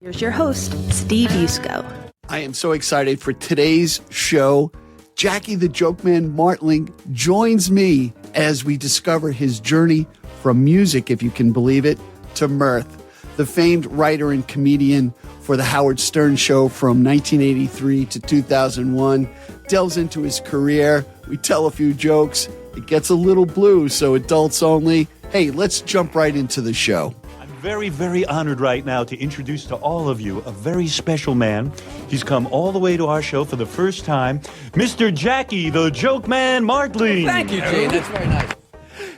Here's your host, Steve Yusko. I am so excited for today's show. Jackie the Joke Man Martling joins me as we discover his journey from music, if you can believe it, to Mirth. The famed writer and comedian for The Howard Stern Show from 1983 to 2001 delves into his career. We tell a few jokes. It gets a little blue, so adults only. Hey, let's jump right into the show. Very, very honored right now to introduce to all of you a very special man. He's come all the way to our show for the first time, Mr. Jackie, the Joke Man Martling. Thank you, Gene. That's very nice.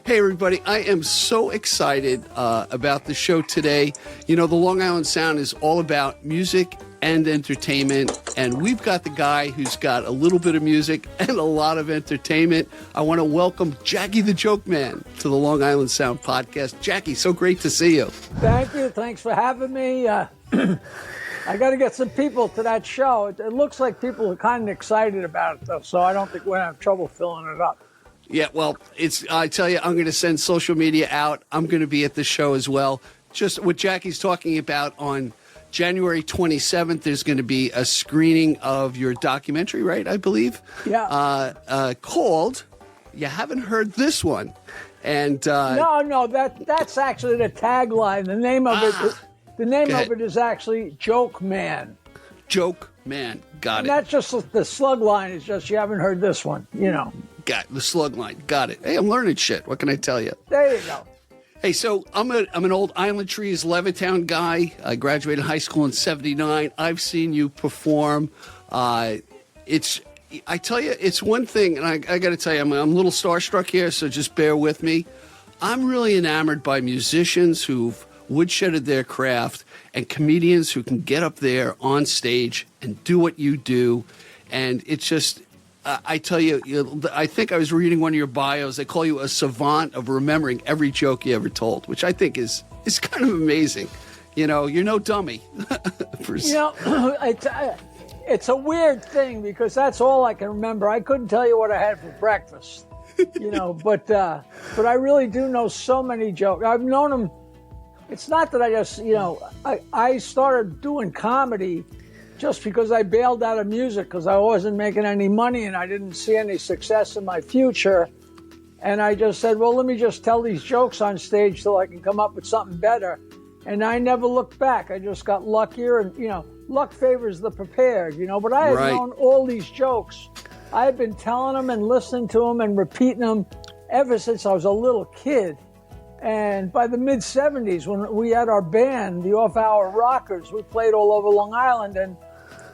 Hey, everybody. I am so excited about the show today. You know, the Long Island Sound is all about music and entertainment, and we've got the guy who's got a little bit of music and a lot of entertainment. I want to welcome Jackie the Joke Man to the Long Island Sound podcast. Jackie, so great to see you. Thank you. Thanks for having me. I got to get some people to that show. It looks like people are kind of excited about it, though, so I don't think we're going to have trouble filling it up. Yeah, well, I tell you, I'm going to send social media out. I'm going to be at the show as well. Just what Jackie's talking about on January 27th, there's going to be a screening of your documentary, right, I believe? Yeah. Called, you haven't heard this one. And No, that's actually the tagline. The name of it is actually Joke Man. Joke Man, got and it. That's just the slug line is just you haven't heard this one, you know. Got the slug line, got it. Hey, I'm learning shit. What can I tell you? There you go. Hey, so I'm an old Island Trees, Levittown guy. I graduated high school in '79. I've seen you perform. I tell you, it's one thing, and I got to tell you, I'm a little starstruck here, so just bear with me. I'm really enamored by musicians who've woodshedded their craft and comedians who can get up there on stage and do what you do. And it's just, I tell you, I think I was reading one of your bios. They call you a savant of remembering every joke you ever told, which I think is kind of amazing. You know, you're no dummy. You know, it's a weird thing because that's all I can remember. I couldn't tell you what I had for breakfast, you know, but I really do know so many jokes. I've known them. It's not that I just, you know, I started doing comedy just because I bailed out of music because I wasn't making any money and I didn't see any success in my future. And I just said, well, let me just tell these jokes on stage so I can come up with something better. And I never looked back. I just got luckier and, you know, luck favors the prepared, you know. But I had known all these jokes. I had been telling them and listening to them and repeating them ever since I was a little kid. And by the mid-'70s, when we had our band, the Off-Hour Rockers, we played all over Long Island, and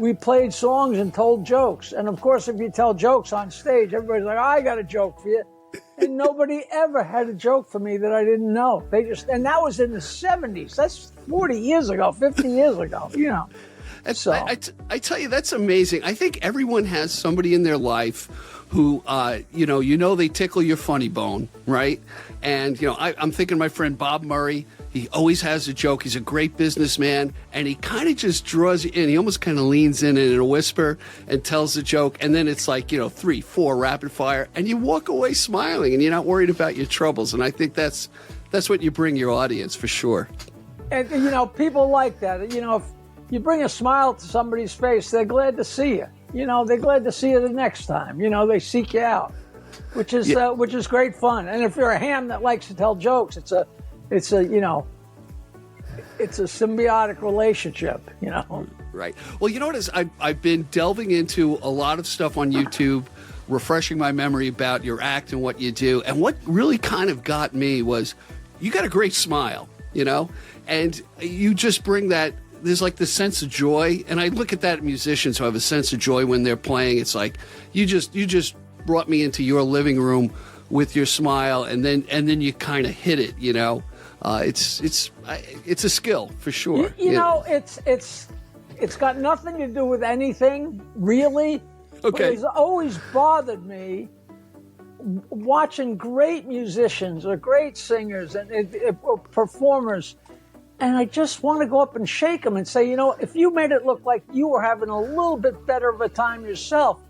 we played songs and told jokes. And, of course, if you tell jokes on stage, everybody's like, I got a joke for you. And nobody ever had a joke for me that I didn't know. And that was in the 70s. That's 40 years ago, 50 years ago, you know. So I tell you, that's amazing. I think everyone has somebody in their life who, you know, they tickle your funny bone, right? And, you know, I'm thinking of my friend Bob Murray. He always has a joke. He's a great businessman, and he kind of just draws you in. He almost kind of leans in a whisper and tells the joke, and then it's like, you know, 3, 4 rapid fire, and you walk away smiling, and you're not worried about your troubles. And I think that's what you bring your audience for sure. And, you know, people like that. You know, if you bring a smile to somebody's face, they're glad to see you. You know, they're glad to see you the next time. You know, they seek you out, which is great fun. And if you're a ham that likes to tell jokes, it's a you know, it's a symbiotic relationship. You know. Right. Well, you know what is I've been delving into a lot of stuff on YouTube, refreshing my memory about your act and what you do. And what really kind of got me was you got a great smile, you know, and you just bring that. There's like this sense of joy, and I look at that musicians who have a sense of joy when they're playing. It's like you just brought me into your living room with your smile, and then you kind of hit it. You know, it's a skill for sure. You know, it's got nothing to do with anything really. Okay. But it's always bothered me watching great musicians or great singers or performers. And I just want to go up and shake them and say, you know, if you made it look like you were having a little bit better of a time yourself,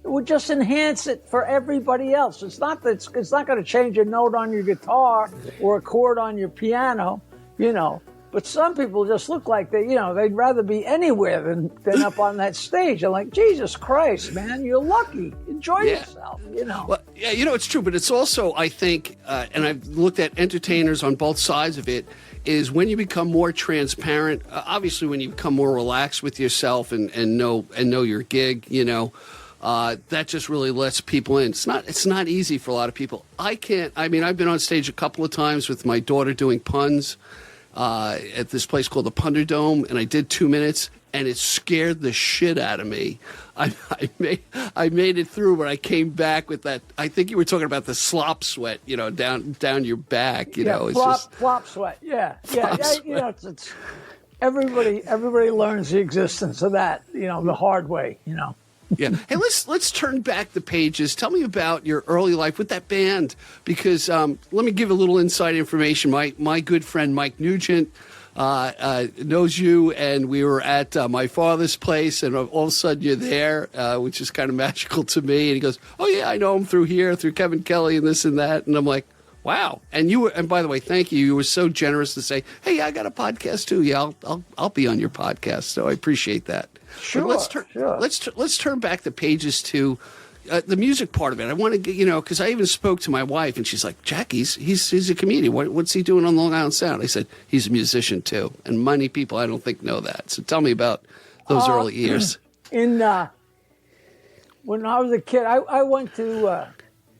it would just enhance it for everybody else. It's not going to change a note on your guitar or a chord on your piano, you know. But some people just look like they'd rather be anywhere than up on that stage. I'm like, Jesus Christ, man, you're lucky. Enjoy yourself, Well, yeah, it's true, but it's also, I think, and I've looked at entertainers on both sides of it, is when you become more transparent, obviously when you become more relaxed with yourself and know your gig, that just really lets people in. It's not easy for a lot of people. I've been on stage a couple of times with my daughter doing puns at this place called the Punderdome, and I did 2 minutes, and it scared the shit out of me. I made it through, but I came back with that. I think you were talking about the slop sweat, down your back. Flop sweat. Yeah. Sweat. It's everybody learns the existence of that, the hard way. Yeah. Hey, let's turn back the pages. Tell me about your early life with that band, because let me give a little inside information. My good friend Mike Nugent knows you, and we were at my father's place, and all of a sudden you're there, which is kind of magical to me. And he goes, "Oh yeah, I know him through Kevin Kelly and this and that." And I'm like, "Wow!" And by the way, thank you. You were so generous to say, "Hey, I got a podcast too. Yeah, I'll be on your podcast." So I appreciate that. Sure. Let's turn back the pages to the music part of it. I want to get because I even spoke to my wife, and she's like, "Jack, he's a comedian. What's he doing on Long Island Sound?" I said, "He's a musician too," and many people I don't think know that. So tell me about those early years. When I was a kid, I went to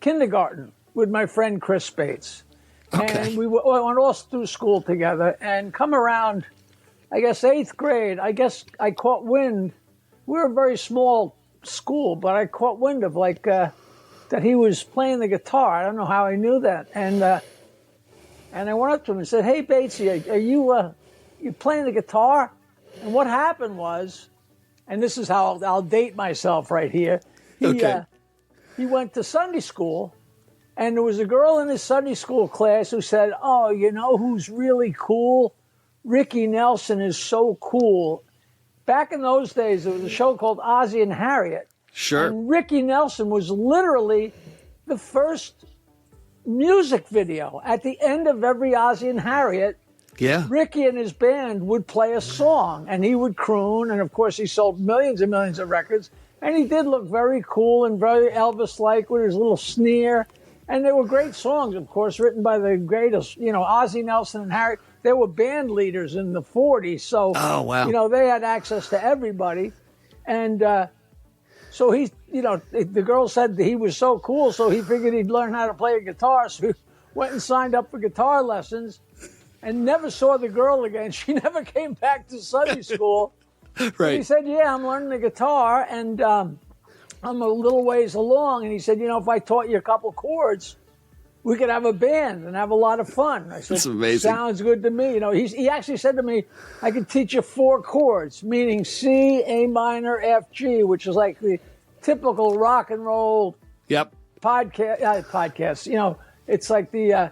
kindergarten with my friend Chris Spates, and we went all through school together. And come around, I guess 8th grade, I caught wind. We were a very small school, but I caught wind of that he was playing the guitar. I don't know how I knew that. And I went up to him and said, "Hey, Batesy, are you playing the guitar?" And what happened was, and this is how I'll date myself right here. He went to Sunday school, and there was a girl in his Sunday school class who said, "Oh, you know who's really cool? Ricky Nelson is so cool." Back in those days, there was a show called Ozzie and Harriet. Sure. And Ricky Nelson was literally the first music video. At the end of every Ozzie and Harriet, Ricky and his band would play a song, and he would croon, and of course he sold millions and millions of records, and he did look very cool and very Elvis-like with his little sneer, and they were great songs, of course, written by the greatest, Ozzie Nelson and Harriet. They were band leaders in the 40s, so they had access to everybody. And so the girl said that he was so cool, so he figured he'd learn how to play a guitar. So he went and signed up for guitar lessons and never saw the girl again. She never came back to Sunday school. Right. He said, "Yeah, I'm learning the guitar, and I'm a little ways along." And he said, "If I taught you a couple chords, we could have a band and have a lot of fun." I said, "That's amazing. Sounds good to me." He actually said to me, "I could teach you 4 chords, meaning C, A minor, F, G," which is like the typical rock and roll podcast. It's like the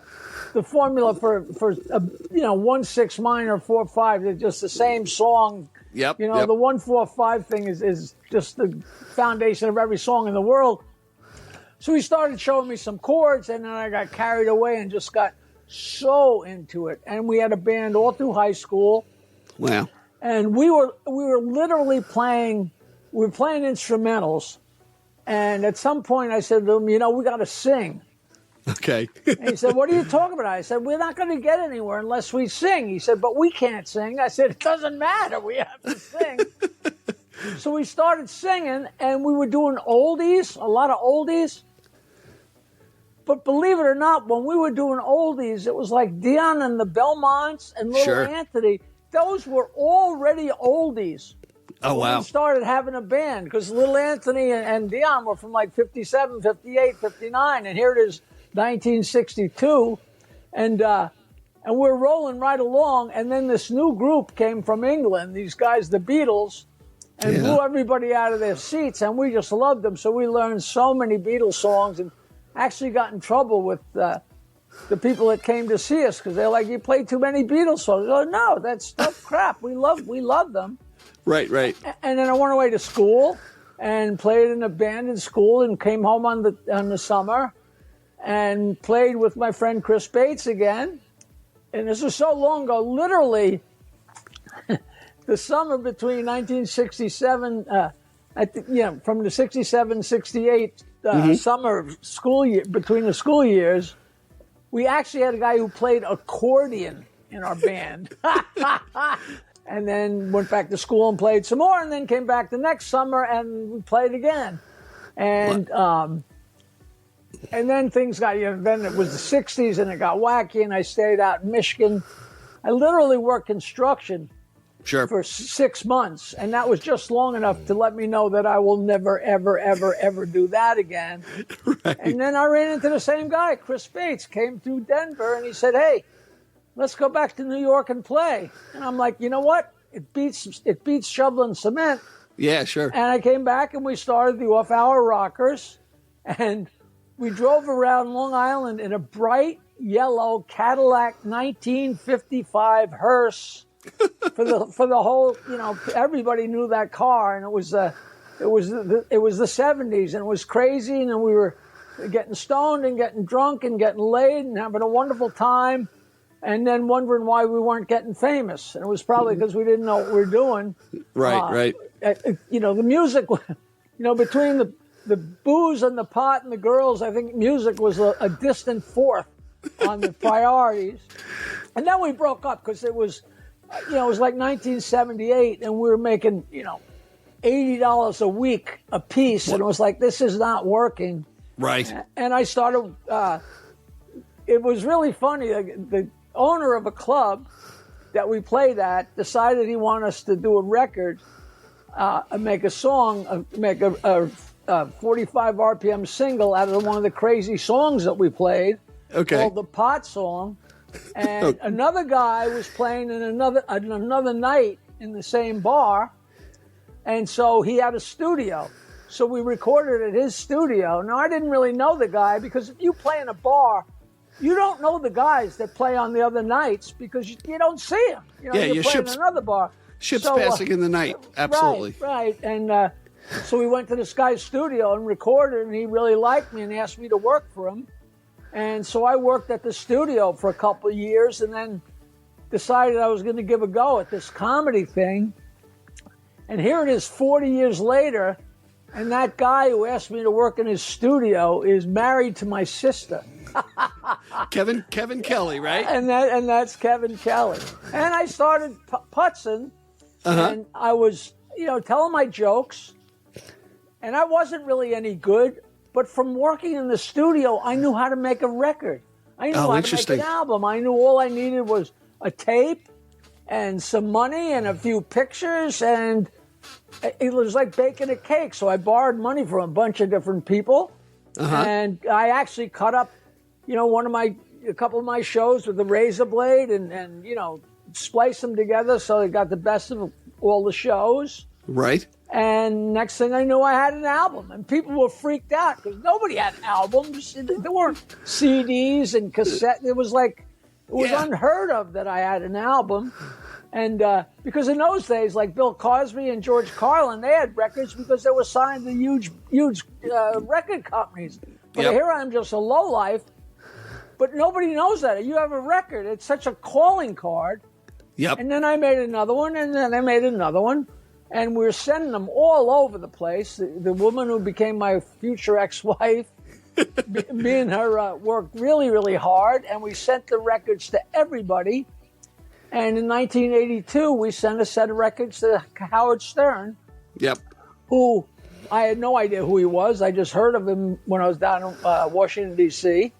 formula for 1-6 minor, 4-5. They're just the same song. The 1-4-5 thing is just the foundation of every song in the world. So he started showing me some chords, and then I got carried away and just got so into it. And we had a band all through high school. Wow. And we were literally playing instrumentals. And at some point I said to him, we got to sing. Okay. And he said, "What are you talking about?" I said, "We're not going to get anywhere unless we sing." He said, "But we can't sing." I said, "It doesn't matter. We have to sing." So we started singing, and we were doing oldies, a lot of oldies. But believe it or not, when we were doing oldies, it was like Dion and the Belmonts and Little Anthony. Those were already oldies. Oh, wow. We started having a band, because Little Anthony and Dion were from like 57, 58, 59, and here it is, 1962. And we're rolling right along, and then this new group came from England, these guys, the Beatles, and blew everybody out of their seats, and we just loved them. So we learned so many Beatles songs, and actually got in trouble with the people that came to see us, because they're like, "You play too many Beatles songs." Oh, no, that's crap. We love them. Right. And then I went away to school and played in a band in school, and came home on the summer and played with my friend Chris Bates again and this was so long ago, literally the summer between 1967, from the 67, 68 summer school year, between the school years, we actually had a guy who played accordion in our band. And then went back to school and played some more, and then came back the next summer and we played again. And then things got, then it was the 60s and it got wacky, and I stayed out in Michigan. I literally worked construction for 6 months, and that was just long enough to let me know that I will never, ever, ever, ever do that again. Right. And then I ran into the same guy, Chris Bates, came through Denver, and he said, hey, let's go back to New York and play. And I'm like, you know what? It beats shoveling cement. Yeah, sure. And I came back and we started the Off-Hour Rockers, and we drove around Long Island in a bright yellow Cadillac 1955 hearse for the whole, everybody knew that car, and it was the 70s, and it was crazy, and we were getting stoned and getting drunk and getting laid and having a wonderful time. And then wondering why we weren't getting famous. And it was probably because we didn't know what we were doing. Right. The music, between the booze and the pot and the girls, I think music was a distant fourth on the priorities. And then we broke up because it was like 1978, and we were making, $80 a week a piece. And it was like, this is not working. Right. And I started, it was really funny. The owner of a club that we played at decided he wanted us to do a record, make a song, make a 45 RPM single out of one of the crazy songs that we played, called the Pot Song. And another guy was playing in another night in the same bar, and so he had a studio. So we recorded at his studio. Now, I didn't really know the guy, because if you play in a bar, you don't know the guys that play on the other nights because you don't see them. You're playing in another bar. Ships passing in the night. Absolutely. Right. And so we went to this guy's studio and recorded, and he really liked me and asked me to work for him. And so I worked at the studio for a couple of years, and then decided I was going to give a go at this comedy thing. And here it is 40 years later, and that guy who asked me to work in his studio is married to my sister. Kevin Kelly, right? And that's Kevin Kelly. And I started putzing, and I was, telling my jokes, and I wasn't really any good, but from working in the studio, I knew how to make a record. I knew how to make an album. I knew all I needed was a tape and some money and a few pictures, and it was like baking a cake. So I borrowed money from a bunch of different people, and I actually cut up a couple of my shows with a razor blade and splice them together so they got the best of all the shows. Right. And next thing I knew, I had an album, and people were freaked out because nobody had albums. There weren't CDs and cassettes. It was unheard of that I had an album. And because in those days, like Bill Cosby and George Carlin, they had records because they were signed to huge record companies. But here I am, just a lowlife. But nobody knows that. You have a record. It's such a calling card. Yep. And then I made another one, and then I made another one. And we were sending them all over the place. The woman who became my future ex-wife, me and her worked really, really hard. And we sent the records to everybody. And in 1982, we sent a set of records to Howard Stern. Yep. Who I had no idea who he was. I just heard of him when I was down in Washington, D.C.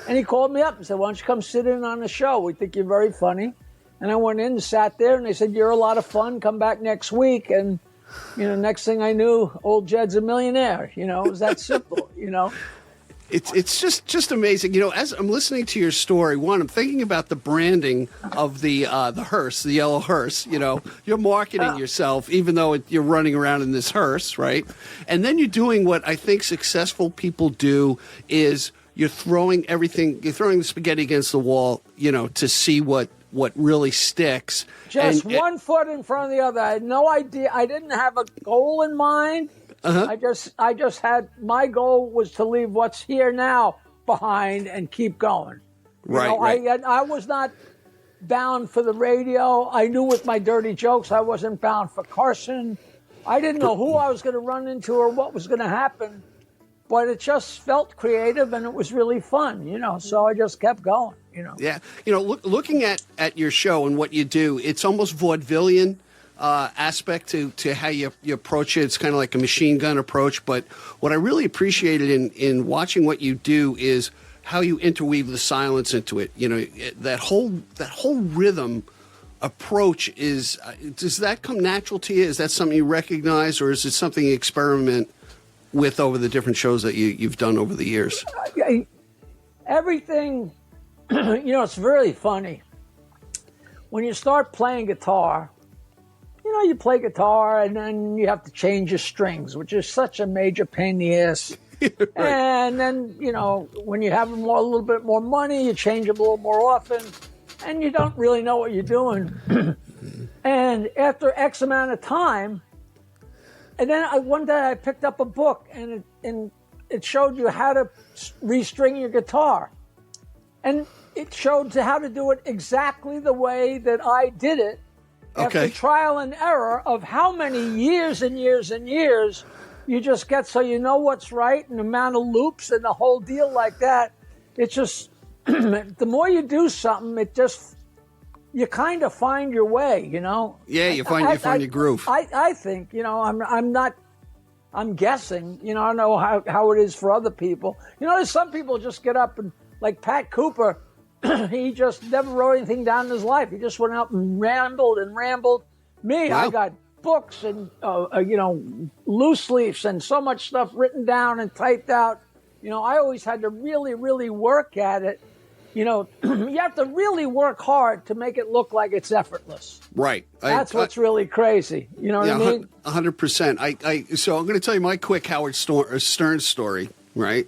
And he called me up and said, why don't you come sit in on the show? We think you're very funny. And I went in and sat there, and they said, you're a lot of fun. Come back next week. And, next thing I knew, old Jed's a millionaire. It was that simple, It's just amazing. As I'm listening to your story, one, I'm thinking about the branding of the hearse, the yellow hearse. You're marketing yourself, even though you're running around in this hearse, right? And then you're doing what I think successful people do is you're throwing the spaghetti against the wall, to see what really sticks. Just one foot in front of the other. I had no idea. I didn't have a goal in mind. I just had, my goal was to leave what's here now behind and keep going. Right. I was not bound for the radio. I knew with my dirty jokes I wasn't bound for Carson. I didn't know who I was going to run into or what was going to happen, but it just felt creative and it was really fun, so I just kept going, Yeah. Looking at your show and what you do, it's almost vaudevillian aspect to how you approach it. It's kind of like a machine gun approach. But what I really appreciated in watching what you do is how you interweave the silence into it. That whole rhythm approach is, does that come natural to you? Is that something you recognize, or is it something you experiment with over the different shows that you've done over the years? Everything, it's really funny. When you start playing guitar, you play guitar and then you have to change your strings, which is such a major pain in the ass. Right. And then, when you have a little bit more money, you change them a little more often, and you don't really know what you're doing. And after X amount of time, and then one day I picked up a book, and it showed you how to restring your guitar. And it showed you how to do it exactly the way that I did it. Okay. After trial and error of how many years and years and years, you just get so you know what's right, and the amount of loops and the whole deal like that. It's just, the more you do something, you kind of find your way, Yeah, you find your groove. I think, I'm guessing, I don't know how it is for other people. There's some people just get up and, like Pat Cooper, he just never wrote anything down in his life. He just went out and rambled and rambled. Me, Wow. I got books and, loose leaves and so much stuff written down and typed out. I always had to really, really work at it. You have to really work hard to make it look like it's effortless. Right. That's what's really crazy. You know what I mean? 100%. So I'm going to tell you my quick Howard Stern story, right?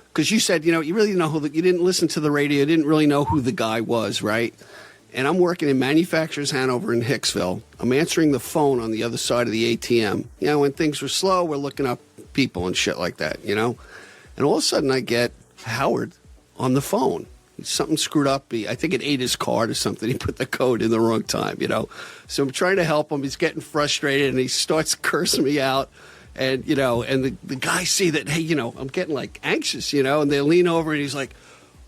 Because you said, you really know you didn't listen to the radio, you didn't really know who the guy was, right? And I'm working in Manufacturers Hanover in Hicksville. I'm answering the phone on the other side of the ATM. When things were slow, we're looking up people and shit like that, And all of a sudden I get Howard on the phone. Something screwed up. I think it ate his card or something. He put the code in the wrong time, So I'm trying to help him. He's getting frustrated, and he starts cursing me out. And, and the guys see that, hey, I'm getting, anxious, and they lean over, and he's like,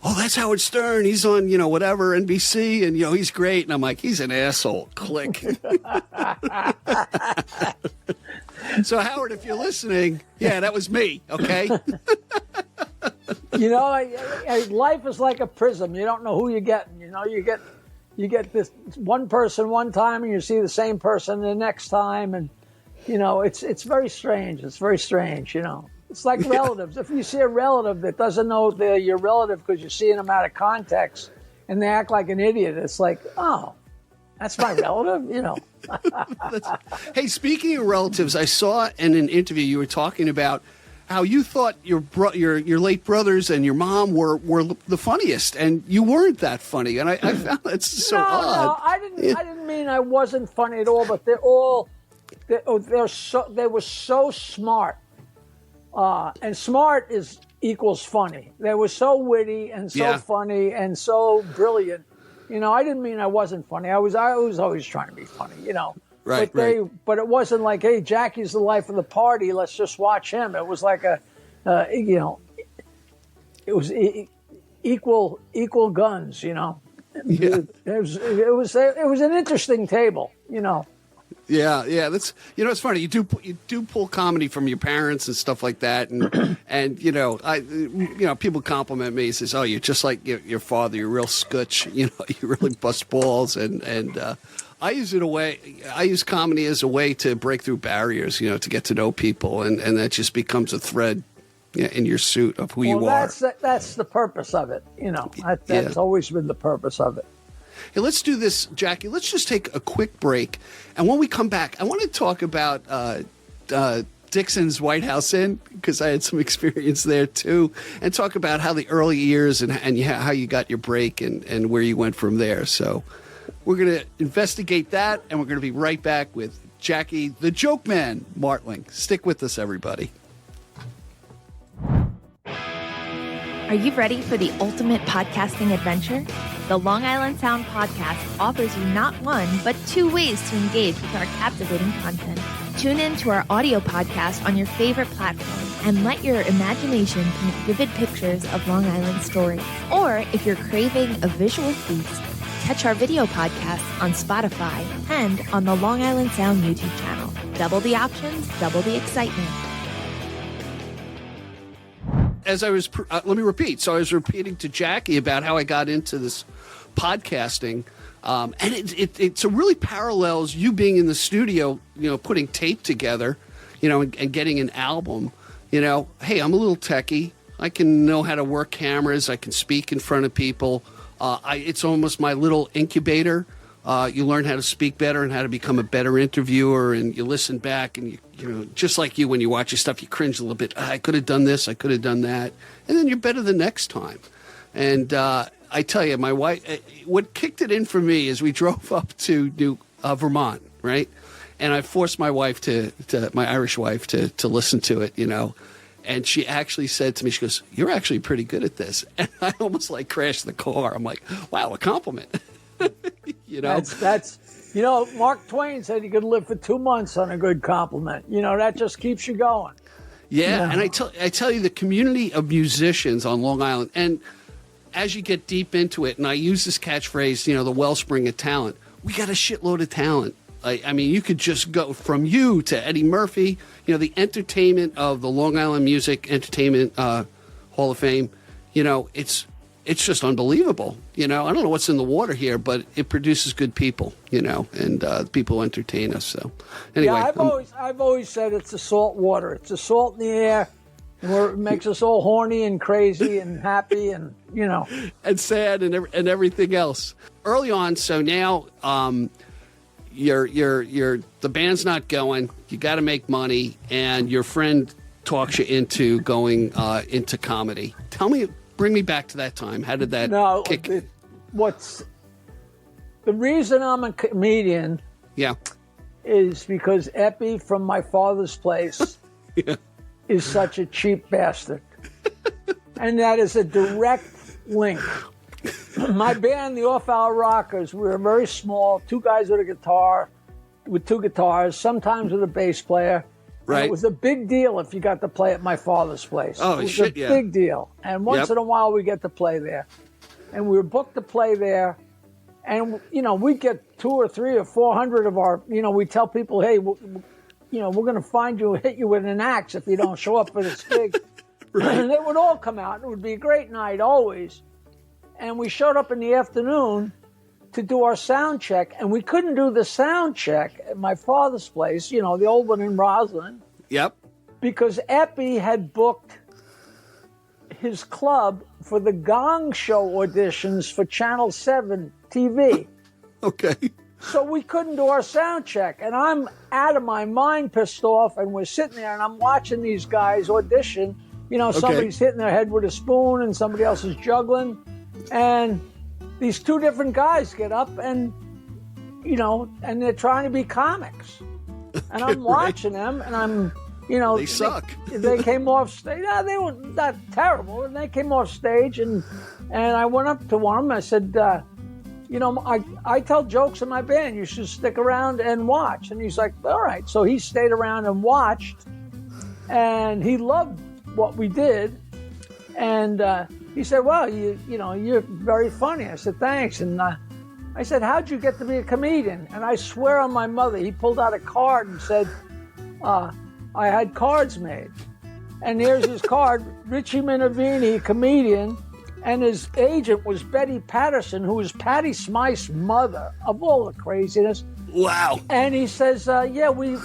oh, that's Howard Stern. He's on, whatever, NBC, and, he's great. And I'm like, he's an asshole. Click. So, Howard, if you're listening, yeah, that was me, okay? Life is like a prism. You don't know who you're getting. You get this one person one time, and you see the same person the next time, and it's very strange. It's very strange. It's like relatives. If you see a relative that doesn't know they're your relative because you're seeing them out of context, and they act like an idiot, it's like, oh, that's my relative. Hey, speaking of relatives, I saw in an interview you were talking about how you thought your late brothers and your mom were the funniest, and you weren't that funny, and I found that so odd. No, I didn't mean I wasn't funny at all, but they were so smart, and smart equals funny. They were so witty and so funny and so brilliant. I didn't mean I wasn't funny. I was always trying to be funny. Right, but it wasn't like, hey, Jackie's the life of the party, let's just watch him. It was like it was equal guns, Yeah. It was an interesting table, Yeah, that's it's funny. You do pull comedy from your parents and stuff like that, and people compliment me. Says, "Oh, you're just like your father. You're real scutch. You really bust balls." And I use comedy as a way to break through barriers. To get to know people, and that just becomes a thread in your suit of who you are. That's the purpose of it. That's always been the purpose of it. Hey, let's do this, Jackie. Let's just take a quick break. And when we come back, I want to talk about Dixon's White House Inn, because I had some experience there, too, and talk about how the early years and how you got your break and where you went from there. So we're going to investigate that, and we're going to be right back with Jackie, the Joke Man, Martling. Stick with us, everybody. Are you ready for the ultimate podcasting adventure? The Long Island Sound Podcast offers you not one, but two ways to engage with our captivating content. Tune in to our audio podcast on your favorite platform and let your imagination paint vivid pictures of Long Island stories. Or if you're craving a visual feast, catch our video podcasts on Spotify and on the Long Island Sound YouTube channel. Double the options, double the excitement. As I was, let me repeat. So I was repeating to Jackie about how I got into this podcasting, and it really parallels you being in the studio, putting tape together, and getting an album. Hey, I'm a little techie. I can know how to work cameras. I can speak in front of people. It's almost my little incubator. You learn how to speak better and how to become a better interviewer, and you listen back, and you just like you, when you watch your stuff, you cringe a little bit. I could have done this, I could have done that, and then you're better the next time. And I tell you, my wife, what kicked it in for me is we drove up to Vermont, right? And I forced my wife my Irish wife to listen to it, And she actually said to me, she goes, "You're actually pretty good at this." And I almost crashed the car. I'm like, wow, a compliment. That's Mark Twain said you could live for 2 months on a good compliment. That just keeps you going. Yeah, and I tell you, the community of musicians on Long Island, and as you get deep into it, and I use this catchphrase, the wellspring of talent, we got a shitload of talent. I mean, you could just go from you to Eddie Murphy, the entertainment of the Long Island Music Entertainment Hall of Fame, it's just unbelievable. I don't know what's in the water here, but it produces good people, and people entertain us. So anyway. Yeah, I've always said it's the salt water. It's the salt in the air where it makes us all horny and crazy and happy and, and sad and everything else. Early on, so now you're the band's not going, you got to make money, and your friend talks you into going into comedy. Bring me back to that time. How did that kick? The reason I'm a comedian? Yeah, is because Epi from My Father's Place is such a cheap bastard, and that is a direct link. My band, the Off Hour Rockers, we were very small, two guys with two guitars, sometimes with a bass player. Right. It was a big deal if you got to play at My Father's Place. Oh, it was shit, a big deal. And once in a while, we get to play there. And we were booked to play there. And, we'd get 200 or 300 or 400 of our, we tell people, hey, we're going to find you, hit you with an axe if you don't show up for this gig. Right. And they would all come out. It would be a great night, always. And we showed up in the afternoon to do our sound check, and we couldn't do the sound check at My Father's Place, the old one in Roslyn. Yep. Because Epi had booked his club for the Gong Show auditions for Channel 7 TV. Okay. So we couldn't do our sound check, and I'm out of my mind pissed off, and we're sitting there, and I'm watching these guys audition. Somebody's hitting their head with a spoon, and somebody else is juggling, and these two different guys get up and, and they're trying to be comics. And I'm watching them, and I'm, they suck. They came off stage. No, they were not terrible. And they came off stage, and I went up to one of them. I said, I tell jokes in my band. You should stick around and watch. And he's like, all right. So he stayed around and watched, and he loved what we did. And he said, well, you're very funny. I said, thanks. And I said, how'd you get to be a comedian? And I swear on my mother, he pulled out a card and said, I had cards made. And here's his card, Richie Minervini, comedian. And his agent was Betty Patterson, who was Patty Smythe's mother, of all the craziness. Wow. And he says, we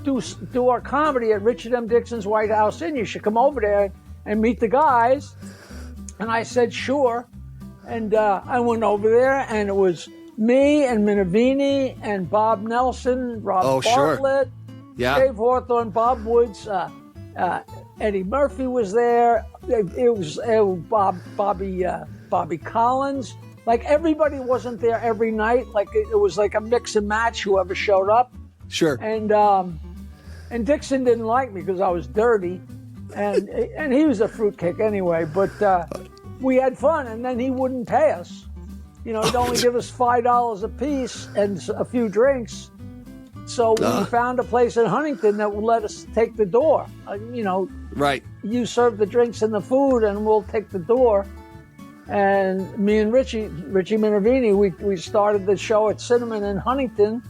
do our comedy at Richard M. Dixon's White House Inn. You should come over there and meet the guys. And I said, sure. And I went over there, and it was me and Minervini and Bob Nelson, Rob Bartlett, Dave Hawthorne, Bob Woods, Eddie Murphy was there. It was Bobby Collins. Like, everybody wasn't there every night. Like, it was like a mix and match, whoever showed up. Sure. And Dixon didn't like me because I was dirty. And he was a fruitcake anyway. But we had fun, and then he wouldn't pay us. He'd only give us $5 a piece and a few drinks. So we found a place in Huntington that would let us take the door. Right. You serve the drinks and the food, and we'll take the door. And me and Richie Minervini, we started the show at Cinnamon in Huntington.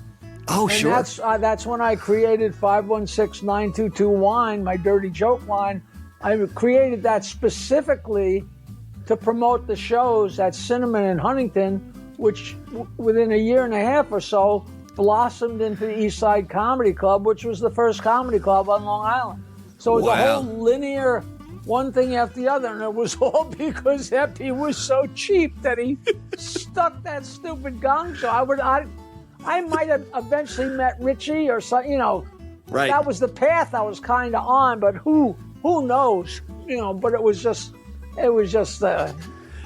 Oh, and sure. That's when I created 516-922-WINE, my dirty joke line. I created that specifically to promote the shows at Cinnamon in Huntington, which within a year and a half or so blossomed into the East Side Comedy Club, which was the first comedy club on Long Island. So it was a whole linear one thing after the other, and it was all because Epi was so cheap that he stuck that stupid gong show. I might have eventually met Richie or something, Right. That was the path I was kind of on, but who knows, but it was just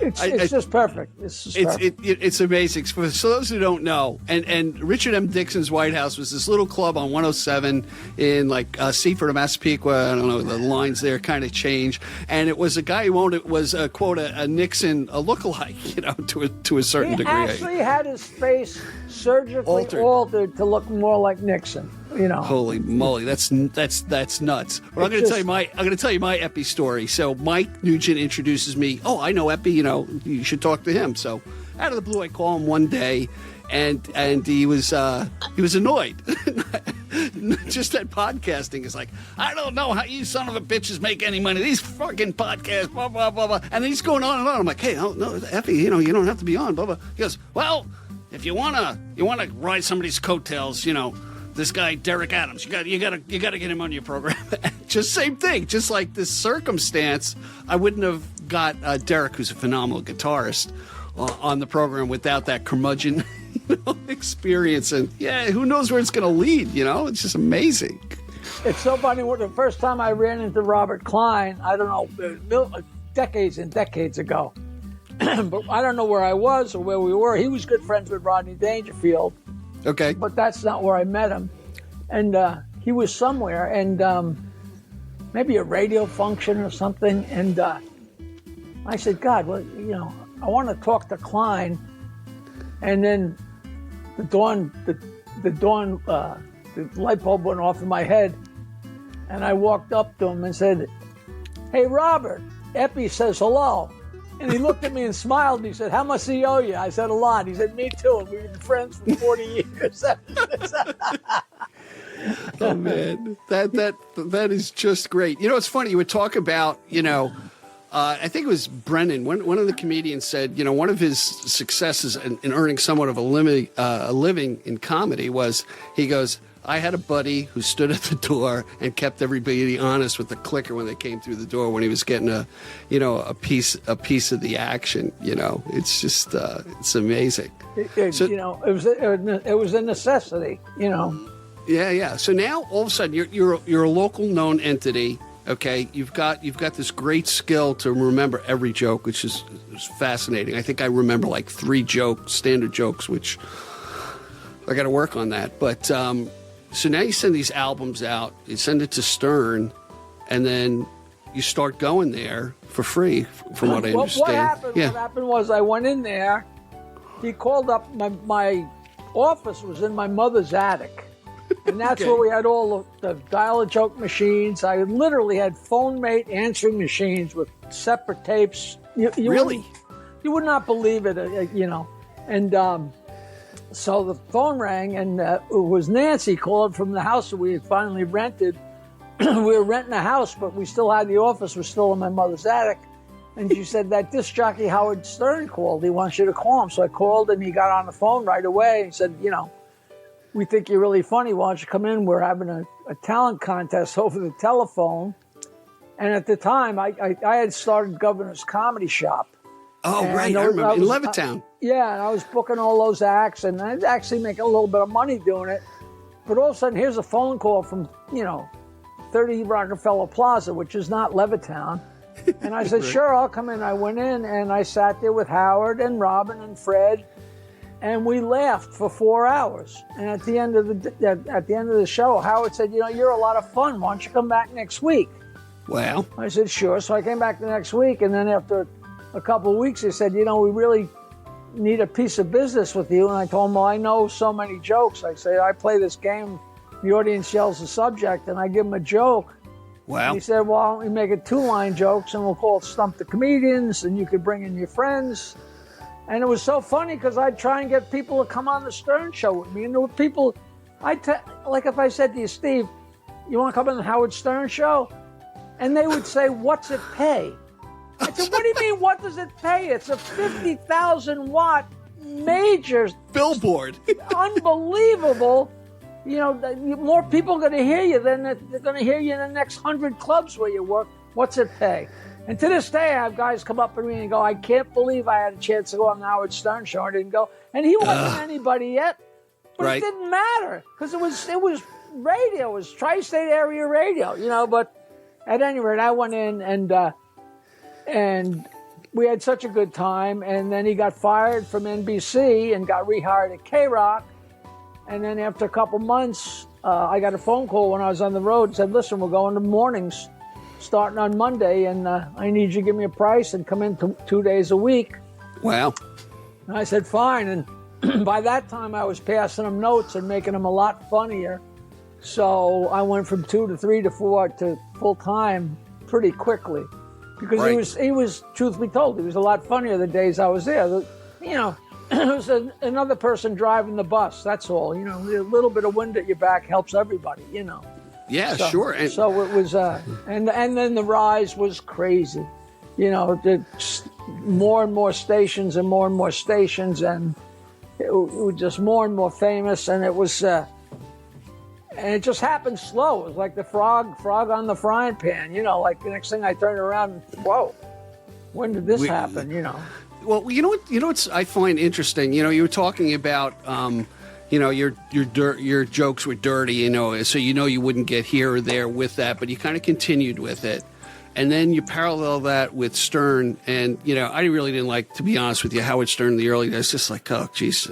it's just perfect. It's amazing. For those who don't know, and Richard M. Dixon's White House was this little club on 107 in Seaford or Massapequa. I don't know, the lines there kind of change. And it was a guy who owned it was quote a Nixon a lookalike, to a certain degree. He actually had his face surgically altered to look more like Nixon. Holy moly, that's nuts. Well, I'm going to tell you my Epi story. So Mike Nugent introduces me. Oh, I know Epi. You should talk to him. So out of the blue, I call him one day, and he was annoyed. Just that podcasting is like, I don't know how you son of a bitches make any money. These fucking podcasts, blah blah blah blah. And then he's going on and on. I'm like, hey, no, Epi, you don't have to be on. Blah blah. He goes, well, if you wanna ride somebody's coattails, this guy Derek Adams, you gotta get him on your program. Just same thing, just like this circumstance. I wouldn't have got Derek, who's a phenomenal guitarist, on the program without that curmudgeon experience. And who knows where it's going to lead? It's just amazing. It's so funny. The first time I ran into Robert Klein, I don't know, decades and decades ago. But I don't know where I was or where we were. He was good friends with Rodney Dangerfield. Okay. But that's not where I met him. And he was somewhere, and maybe a radio function or something. And I said, God, well, I want to talk to Klein. And then the light bulb went off in my head. And I walked up to him and said, hey, Robert, Epi says hello. And he looked at me and smiled, and he said, how much does he owe you? I said, a lot. He said, me too. And we've been friends for 40 years. Oh, man. That is just great. It's funny. You would talk about, I think it was Brennan. One of the comedians said, one of his successes in earning somewhat of a living in comedy was, he goes, I had a buddy who stood at the door and kept everybody honest with the clicker when they came through the door when he was getting a piece of the action. It's just it's amazing. It was a necessity. Yeah. So now all of a sudden you're a local known entity. Okay, you've got this great skill to remember every joke, which is fascinating. I think I remember like 3 standard jokes, which I got to work on that. But so now you send these albums out, you send it to Stern, and then you start going there for free, from what I understand. What happened was I went in there. He called up my office was in my mother's attic. And that's where we had all the dial-a-joke machines. I literally had phone mate answering machines with separate tapes. You really? You would not believe it, And so the phone rang, and it was Nancy called from the house that we had finally rented. We were renting a house, but we still had the office was still in my mother's attic. And she said that disc jockey Howard Stern called. He wants you to call him. So I called, and he got on the phone right away. He said, we think you're really funny. Why don't you come in? We're having a talent contest over the telephone. And at the time, I had started Governor's Comedy Shop. Oh, right. I remember. In Levittown. Yeah, and I was booking all those acts, and I was actually making a little bit of money doing it. But all of a sudden, here's a phone call from, 30 Rockefeller Plaza, which is not Levittown. And I said, sure, I'll come in. I went in, and I sat there with Howard and Robin and Fred. And we laughed for 4 hours. And at the end of the show, Howard said, you're a lot of fun. Why don't you come back next week? Well, I said, sure. So I came back the next week. And then after a couple of weeks, they said, we really need a piece of business with you. And I told them, well, I know so many jokes. I say, I play this game, the audience yells the subject, and I give them a joke. Wow. And he said, well, why don't we make it 2-line jokes, and we'll call it Stump the Comedians, and you could bring in your friends. And it was so funny because I'd try and get people to come on the Stern Show with me. And there were people, like if I said to you, Steve, you want to come on the Howard Stern Show? And they would say, what's it pay? I said, what do you mean, what does it pay? It's a 50,000 watt major billboard. Unbelievable. More people are going to hear you than they're going to hear you in the next 100 clubs where you work. What's it pay? And to this day, I have guys come up to me and go, I can't believe I had a chance to go on the Howard Stern Show. I didn't go. And he wasn't anybody yet. But right. It didn't matter because it was radio. It was tri-state area radio, But at any rate, I went in and we had such a good time. And then he got fired from NBC and got rehired at K-Rock. And then after a couple months, I got a phone call when I was on the road and said, listen, we're going to mornings starting on Monday, and I need you to give me a price and come in 2 days a week. Wow. And I said, fine. And by that time, I was passing them notes and making them a lot funnier. So I went from 2 to 3 to 4 to full time pretty quickly. Because right. he was, truth be told, he was a lot funnier the days I was there. It was another person driving the bus, that's all. A little bit of wind at your back helps everybody, Yeah, so, sure. And so it was, and then the rise was crazy. More and more stations and more and more stations, and it was just more and more famous. And it was, and it just happened slow. It was like the frog on the frying pan. Like the next thing I turned around, and, whoa, when did this happen? Well, you know what I find interesting. You were talking about. Your jokes were dirty, so you wouldn't get here or there with that, but you kind of continued with it. And then you parallel that with Stern, and, I really didn't like, to be honest with you, Howard Stern in the early days, just like, oh, geez,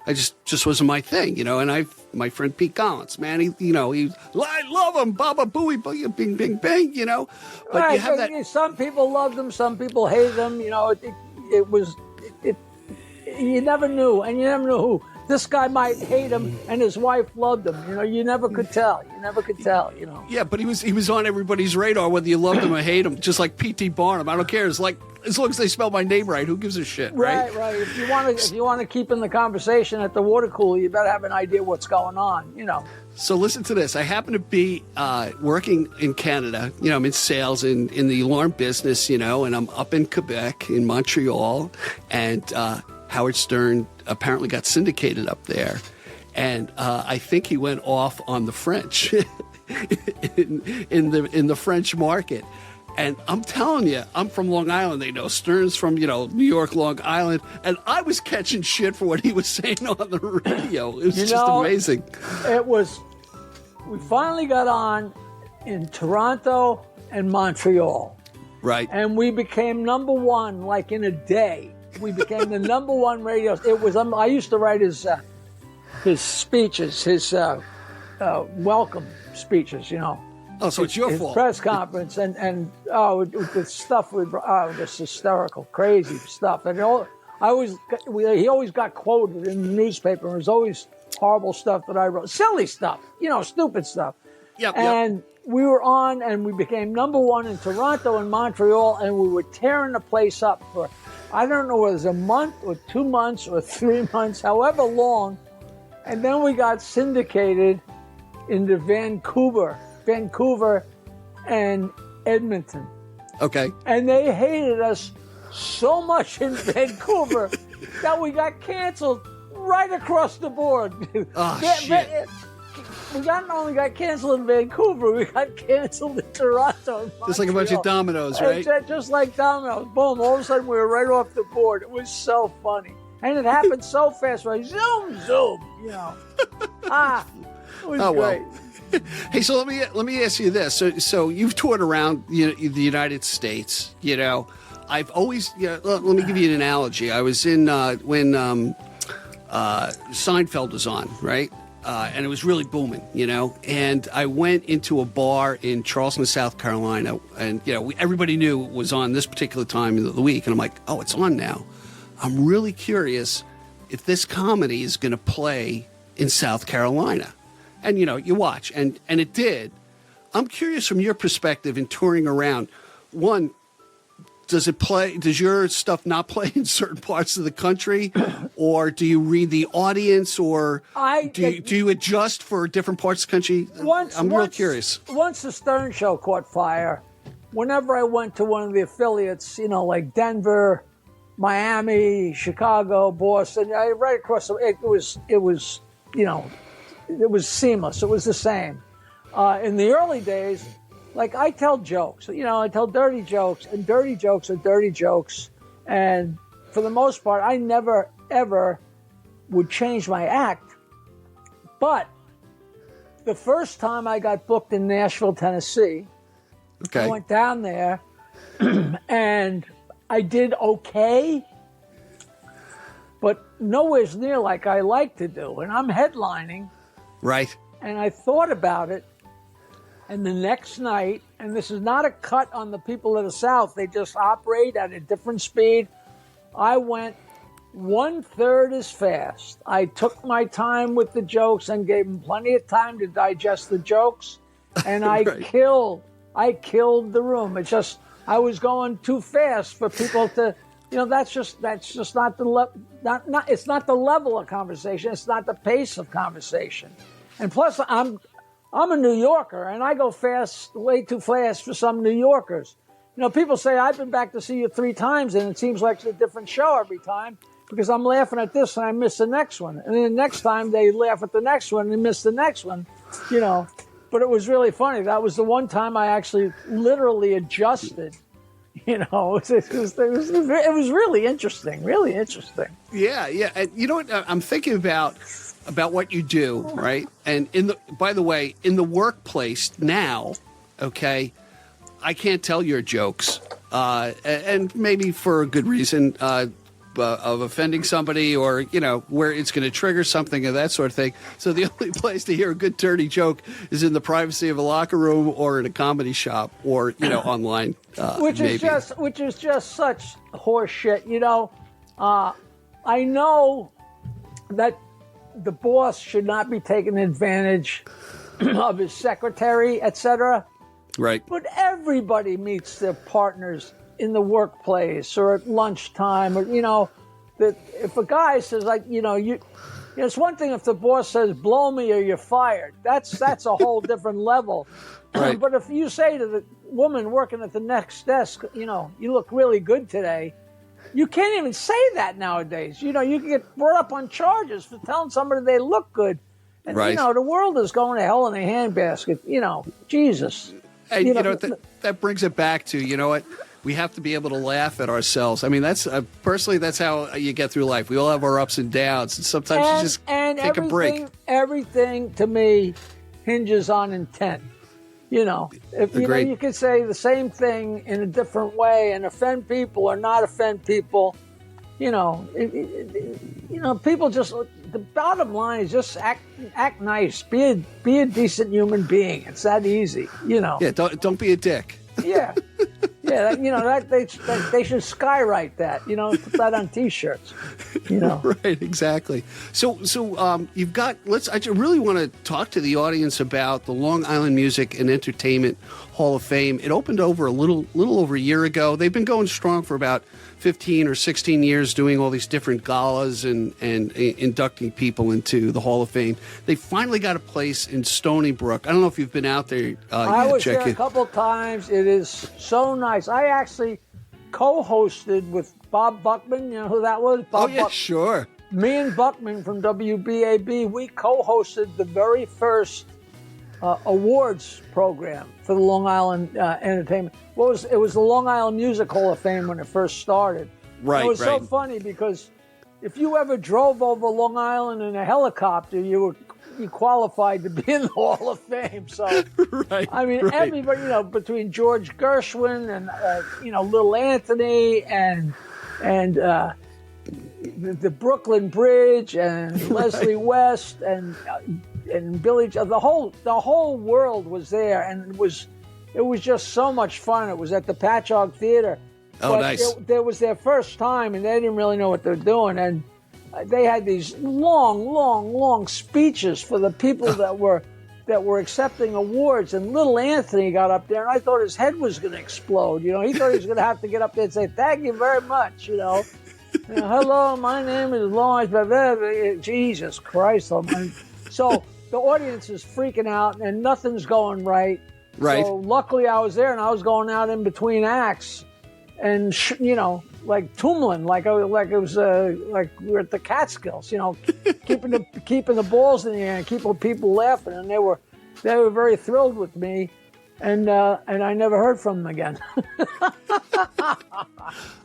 I just wasn't my thing, and my friend Pete Collins, man, I love him, Baba Booey, booey, bing, bing, bang, but right, you have that. Some people loved him, some people hated him, it was, you never knew, and you never knew who. This guy might hate him, and his wife loved him. You never could tell. Yeah, but he was on everybody's radar, whether you loved him or hate him. Just like P.T. Barnum, I don't care. It's like as long as they spell my name right, who gives a shit, right? Right. If you want to keep in the conversation at the water cooler, you better have an idea what's going on. So listen to this. I happen to be working in Canada. I'm in sales in the alarm business. And I'm up in Quebec, in Montreal, and Howard Stern apparently got syndicated up there, and I think he went off on the French in the French market. And I'm telling you, I'm from Long Island. They know Stern's from New York, Long Island, and I was catching shit for what he was saying on the radio. It was just amazing. We finally got on in Toronto and Montreal, right? And we became number one like in a day. We became the number one radio. It was. I used to write his speeches, his welcome speeches. Oh, so it's your fault. Press conference and the stuff was just hysterical, crazy stuff. And he always got quoted in the newspaper. It was always horrible stuff that I wrote, silly stuff, stupid stuff. Yep. And we were on, and we became number one in Toronto and Montreal, and we were tearing the place up for. I don't know whether it was a month or 2 months or 3 months, however long. And then we got syndicated into Vancouver and Edmonton. Okay. And they hated us so much in Vancouver that we got canceled right across the board. Oh, shit. We not only got canceled in Vancouver, we got canceled in Toronto. And just like a bunch of dominoes, right? Just like dominoes. Boom, all of a sudden we were right off the board. It was so funny. And it happened so fast, right? Zoom, It was great. Well. Hey, so let me ask you this. So you've toured around the United States, I've always, let me give you an analogy. I was in, when Seinfeld was on, right? and it was really booming, And I went into a bar in Charleston, South Carolina, and everybody knew it was on this particular time of the week, and I'm like, oh, it's on now. I'm really curious if this comedy is going to play in South Carolina, and you watch, and it did. I'm curious from your perspective in touring around. One, does your stuff not play in certain parts of the country, or do you read the audience, or do you adjust for different parts of the country? I'm real curious. Once the Stern Show caught fire, whenever I went to one of the affiliates, like Denver, Miami, Chicago, Boston, right across it was seamless. It was the same. In the early days, like I tell jokes, I tell dirty jokes, and dirty jokes are dirty jokes. And for the most part, I never, ever would change my act. But the first time I got booked in Nashville, Tennessee, I went down there and I did okay, but nowhere near like I like to do. And I'm headlining. Right. And I thought about it. And the next night, and this is not a cut on the people of the South, they just operate at a different speed. I went 1/3 as fast. I took my time with the jokes and gave them plenty of time to digest the jokes. And I killed the room. It's just, I was going too fast for people to, that's just not the it's not the level of conversation. It's not the pace of conversation. And plus I'm a New Yorker, and I go fast, way too fast for some New Yorkers. People say, I've been back to see you 3 times, and it seems like it's a different show every time because I'm laughing at this and I miss the next one. And then the next time they laugh at the next one and miss the next one, But it was really funny. That was the one time I actually literally adjusted. It was really interesting, really interesting. Yeah. And you know what? I'm thinking about what you do, right? And by the way, in the workplace now, okay, I can't tell your jokes, and maybe for a good reason, of offending somebody or, where it's going to trigger something of that sort of thing. So the only place to hear a good dirty joke is in the privacy of a locker room or in a comedy shop or, online. Which is just such horse shit. I know that the boss should not be taking advantage of his secretary, etc. Right. But everybody meets their partners in the workplace or at lunchtime, or that if a guy says it's one thing if the boss says blow me or you're fired. That's a whole different level. Right. But if you say to the woman working at the next desk, you look really good today, you can't even say that nowadays. You can get brought up on charges for telling somebody they look good. And right. The world is going to hell in a handbasket. Jesus. And that brings it back to what. We have to be able to laugh at ourselves. I mean, that's personally, that's how you get through life. We all have our ups and downs, and sometimes you just take a break. Everything to me hinges on intent. If you could say the same thing in a different way and offend people or not offend people. People just. The bottom line is just act nice. Be a decent human being. It's that easy. Yeah. Don't be a dick. Yeah. Yeah, they should skywrite that. Put that on T-shirts. Right, exactly. So you've got. I really want to talk to the audience about the Long Island Music and Entertainment Hall of Fame. It opened over a little over a year ago. They've been going strong for about 15 or 16 years, doing all these different galas and inducting people into the Hall of Fame. They finally got a place in Stony Brook. I don't know if you've been out there. I was there a couple times. It is so nice. I actually co-hosted with Bob Buckman. You know who that was? Bob Buckman. Sure. Me and Buckman from WBAB, we co-hosted the very first awards program for the Long Island Entertainment. It was the Long Island Music Hall of Fame when it first started. Right. It was so funny because if you ever drove over Long Island in a helicopter, you qualified to be in the Hall of Fame. So, right, I mean, everybody, between George Gershwin and, Little Anthony and the Brooklyn Bridge and Leslie West and and Billy, the whole world was there, and it was just so much fun. It was at the Patchogue Theater. Oh, but nice. It was their first time, and they didn't really know what they were doing, and they had these long speeches for the people that were accepting awards, and little Anthony got up there, and I thought his head was going to explode. You know, he thought he was going to have to get up there and say, "Thank you very much," you know. "Hello, my name is Lawrence." Jesus Christ. So the audience is freaking out, and nothing's going right. Right. So luckily I was there, and I was going out in between acts, and like tumbling, like it was like we were at the Catskills, you know, keeping the balls in the air and keeping people laughing, and they were very thrilled with me, and I never heard from them again.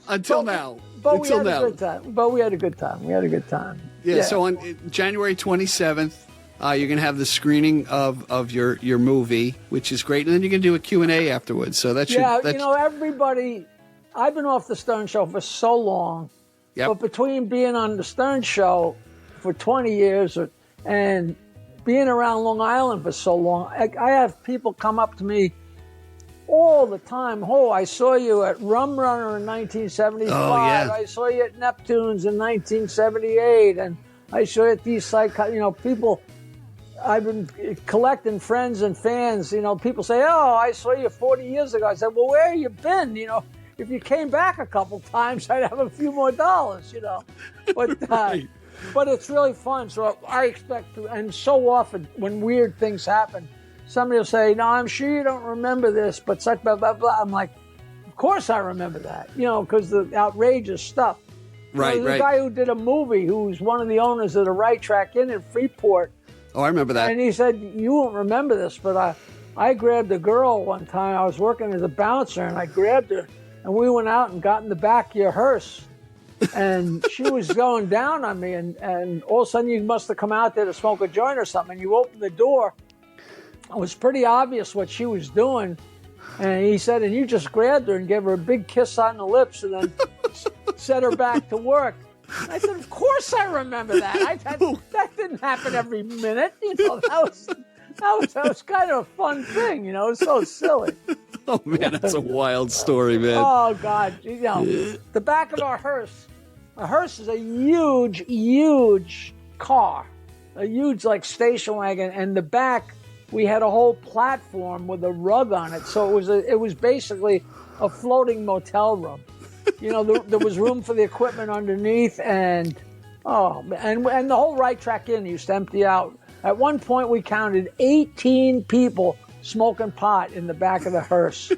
Until now. But we had a good time. Yeah. So on January 27th, you're going to have the screening of your movie, which is great, and then you're going to do a Q&A afterwards. So that should everybody. I've been off the Stern Show for so long, but between being on the Stern Show for 20 years and being around Long Island for so long, I have people come up to me all the time. "Oh, I saw you at Rum Runner in 1975. Oh, yeah. I saw you at Neptune's in 1978, and I saw you at these people." I've been collecting friends and fans. You know, people say, "Oh, I saw you 40 years ago." I said, "Well, where have you been? You know, if you came back a couple times, I'd have a few more dollars, you know." But Right. but it's really fun. So I expect to, and so often when weird things happen, somebody will say, "No, I'm sure you don't remember this, but such blah, blah, blah." I'm like, of course I remember that, you know, because the outrageous stuff. Right, The guy who did a movie, who's one of the owners of the Right Track Inn in Freeport, Oh, I remember that. and he said, "You won't remember this, but I grabbed a girl one time. I was working as a bouncer, and I grabbed her, and we went out and got in the back of your hearse, and she was going down on me, and all of a sudden you must have come out there to smoke a joint or something. You opened the door. It was pretty obvious what she was doing." And he said, "And you just grabbed her and gave her a big kiss on the lips and then set her back to work." I said, "Of course I remember that. That didn't happen every minute. You know, that was kind of a fun thing. You know, it was so silly." Oh, man, that's a wild story, man. Oh, God. You know, the back of our hearse. A hearse is a huge car, a huge, like, station wagon. And the back, we had a whole platform with a rug on it. So it was basically a floating motel room. You know, there was room for the equipment underneath, and the whole Right Track Inn used to empty out. At one point, we counted 18 people smoking pot in the back of the hearse.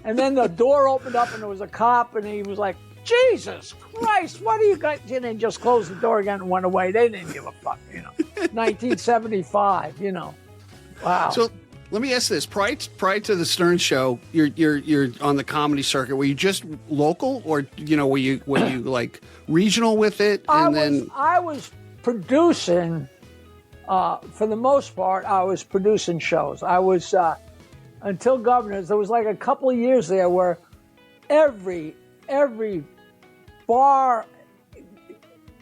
And then the door opened up, and there was a cop, and he was like, "Jesus Christ, what do you guys?" And they just closed the door again and went away. They didn't give a fuck, you know. 1975, you know. Wow. So let me ask this: prior to the Stern Show, you're on the comedy circuit. Were you just local, or were you like regional with it? I was producing. For the most part, I was producing shows. I was until Governors. There was like a couple of years there where every bar.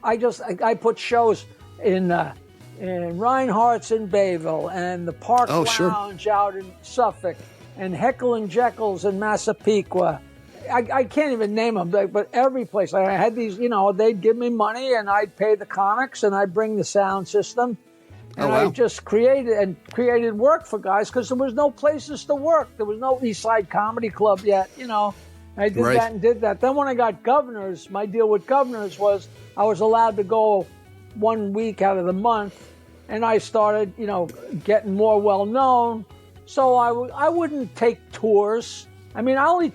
I put shows in Reinhardt's in Bayville, and the Park Lounge out in Suffolk, and Heckle and Jekyll's in Massapequa. I can't even name them, but every place. I had these, they'd give me money, and I'd pay the comics, and I'd bring the sound system. And I just created work for guys because there was no places to work. There was no East Side Comedy Club yet, I did that and did that. Then when I got Governors, my deal with Governors was I was allowed to go 1 week out of the month, and I started, getting more well-known. So I wouldn't take tours. I mean, I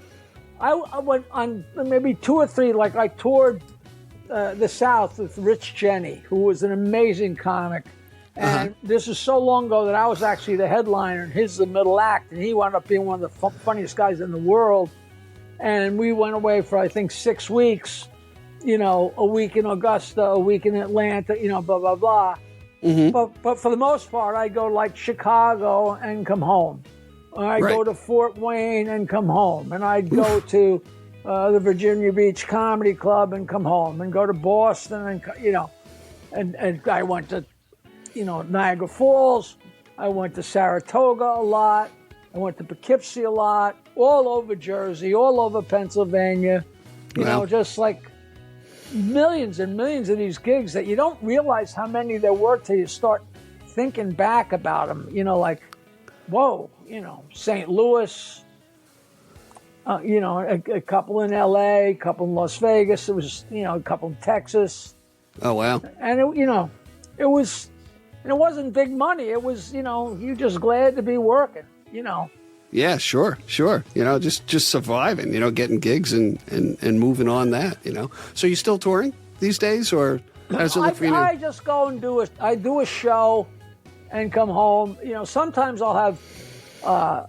went on maybe 2 or 3, like I toured the South with Rich Jenny, who was an amazing comic. And this is so long ago that I was actually the headliner, and he's the middle act, and he wound up being one of the funniest guys in the world. And we went away for, I think, 6 weeks, a week in Augusta, a week in Atlanta, blah, blah, blah. Mm-hmm. But for the most part, I go like Chicago and come home. Or I go to Fort Wayne and come home. And I'd go to the Virginia Beach Comedy Club and come home, and go to Boston and I went to Niagara Falls. I went to Saratoga a lot. I went to Poughkeepsie a lot, all over Jersey, all over Pennsylvania. Just like millions and millions of these gigs that you don't realize how many there were till you start thinking back about them. Whoa, St. Louis, a couple in L.A., a couple in Las Vegas. There was, a couple in Texas. Oh, wow. And, it wasn't big money. It was, you're just glad to be working, Yeah, sure. Just surviving, getting gigs and moving on that, So you still touring these days, or how does it look for you now? I just go and I do a show and come home. Sometimes I'll have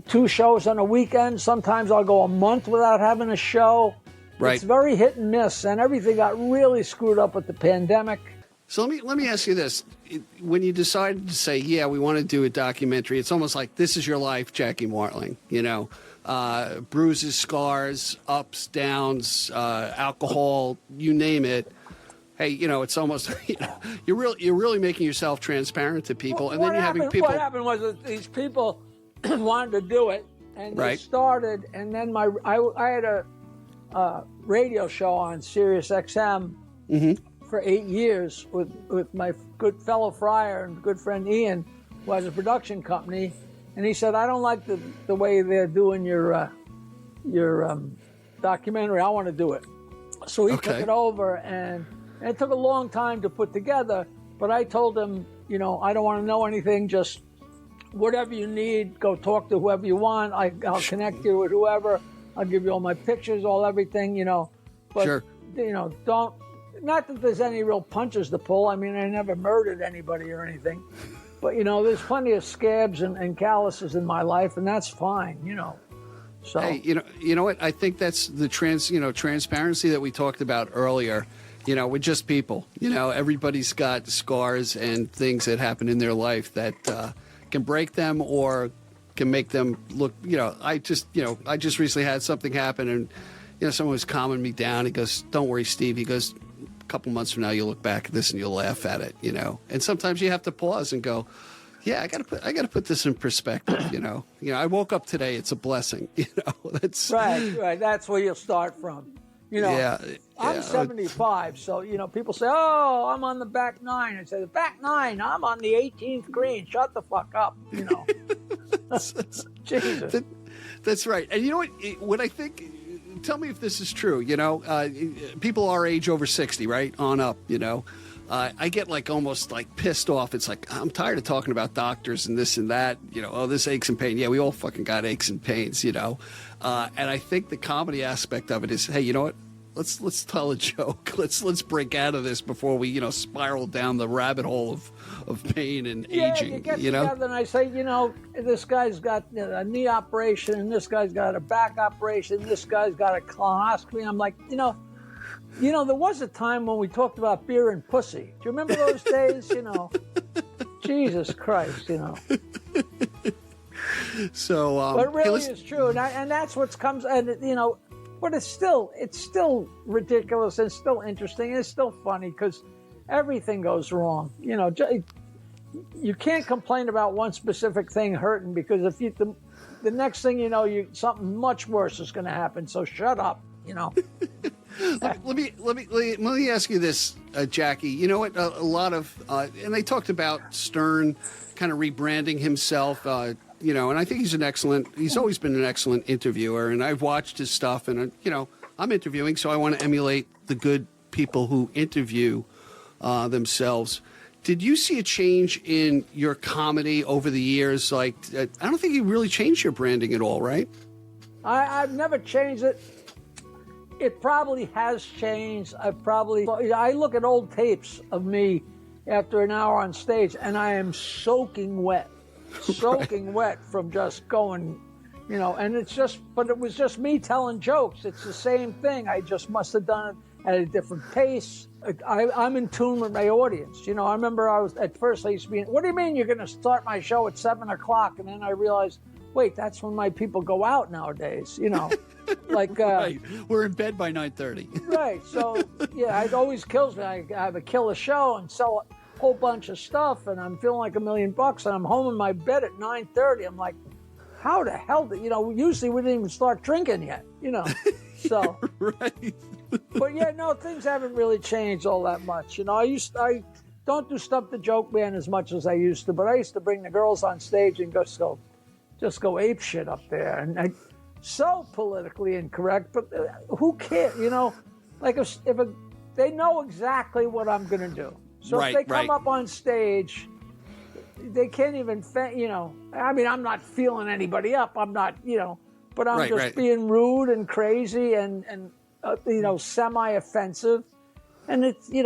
2 shows on a weekend. Sometimes I'll go a month without having a show. Right. It's very hit and miss, and everything got really screwed up with the pandemic. So let me ask you this. When you decided to say, yeah, we want to do a documentary, it's almost like this is your life, Jackie Martling, bruises, scars, ups, downs, alcohol, you name it. Hey, it's almost, you're really making yourself transparent to people. And then you're having people. What happened was that these people wanted to do it, and they started, and then I had a radio show on Sirius XM for 8 years with my good fellow Fryer and good friend Ian, who has a production company, and he said, I don't like the way they're doing your documentary. I want to do it. So he took it over, and it took a long time to put together, but I told him, I don't want to know anything, just whatever you need, go talk to whoever you want. I'll connect you with whoever. I'll give you all my pictures, everything, But, sure. Don't, not that there's any real punches to pull. I mean, I never murdered anybody or anything. But, there's plenty of scabs and calluses in my life, and that's fine, So. Hey, you know what? I think that's the transparency that we talked about earlier. We're just people. Everybody's got scars and things that happen in their life that can break them or can make them look. I just recently had something happen, and someone was calming me down. He goes, "Don't worry, Steve." He goes, "A couple months from now, you'll look back at this and you'll laugh at it." And sometimes you have to pause and go, "Yeah, I gotta put this in perspective." I woke up today. It's a blessing. That's right. That's where you'll start from. I'm 75, so people say, "Oh, I'm on the back nine." I say, "The back nine. I'm on the 18th green. Shut the fuck up." Jesus. That's right. And you know what I think? Tell me if this is true. People our age over 60, right, on up. I get almost pissed off. It's like, I'm tired of talking about doctors and this and that. This aches and pain. Yeah, we all fucking got aches and pains. And I think the comedy aspect of it is, hey, you know what? Let's tell a joke. Let's break out of this before we spiral down the rabbit hole of pain and aging. You get together and I say, this guy's got a knee operation, and this guy's got a back operation, this guy's got a colonoscopy. I'm like, there was a time when we talked about beer and pussy. Do you remember those days? Jesus Christ, So, but it really is true, and that's what comes, and but it's still ridiculous, and still interesting, and it's still funny because everything goes wrong. You can't complain about one specific thing hurting, because if the next thing you know, something much worse is going to happen. So shut up. Let me ask you this, Jackie. You know what? A lot of and they talked about Stern kind of rebranding himself. And I think he's always been an excellent interviewer, and I've watched his stuff, and I'm interviewing, so I want to emulate the good people who interview themselves. Did you see a change in your comedy over the years? I don't think you really changed your branding at all, right? I've never changed it. It probably has changed. I look at old tapes of me after an hour on stage, and I am soaking wet from just going, and but it was just me telling jokes. It's the same thing. I just must have done it at a different pace. I'm in tune with my audience. I remember I used to be, what do you mean you're going to start my show at 7:00? And then I realized, wait, that's when my people go out nowadays, right. We're in bed by 9:30. Right. So, yeah, it always kills me. I have a killer show and sell whole bunch of stuff, and I'm feeling like $1 million, and I'm home in my bed at 9:30. I'm like, how the hell did, usually we didn't even start drinking yet, so. Right. But yeah, no, things haven't really changed all that much. I don't do Stump the Joke Man as much as I used to, but I used to bring the girls on stage and just go ape shit up there. And so politically incorrect, but who cares, Like if they know exactly what I'm going to do. So if they come up on stage, they can't even, I'm not feeling anybody up. I'm not, but I'm just being rude and crazy and semi-offensive. And it's, it's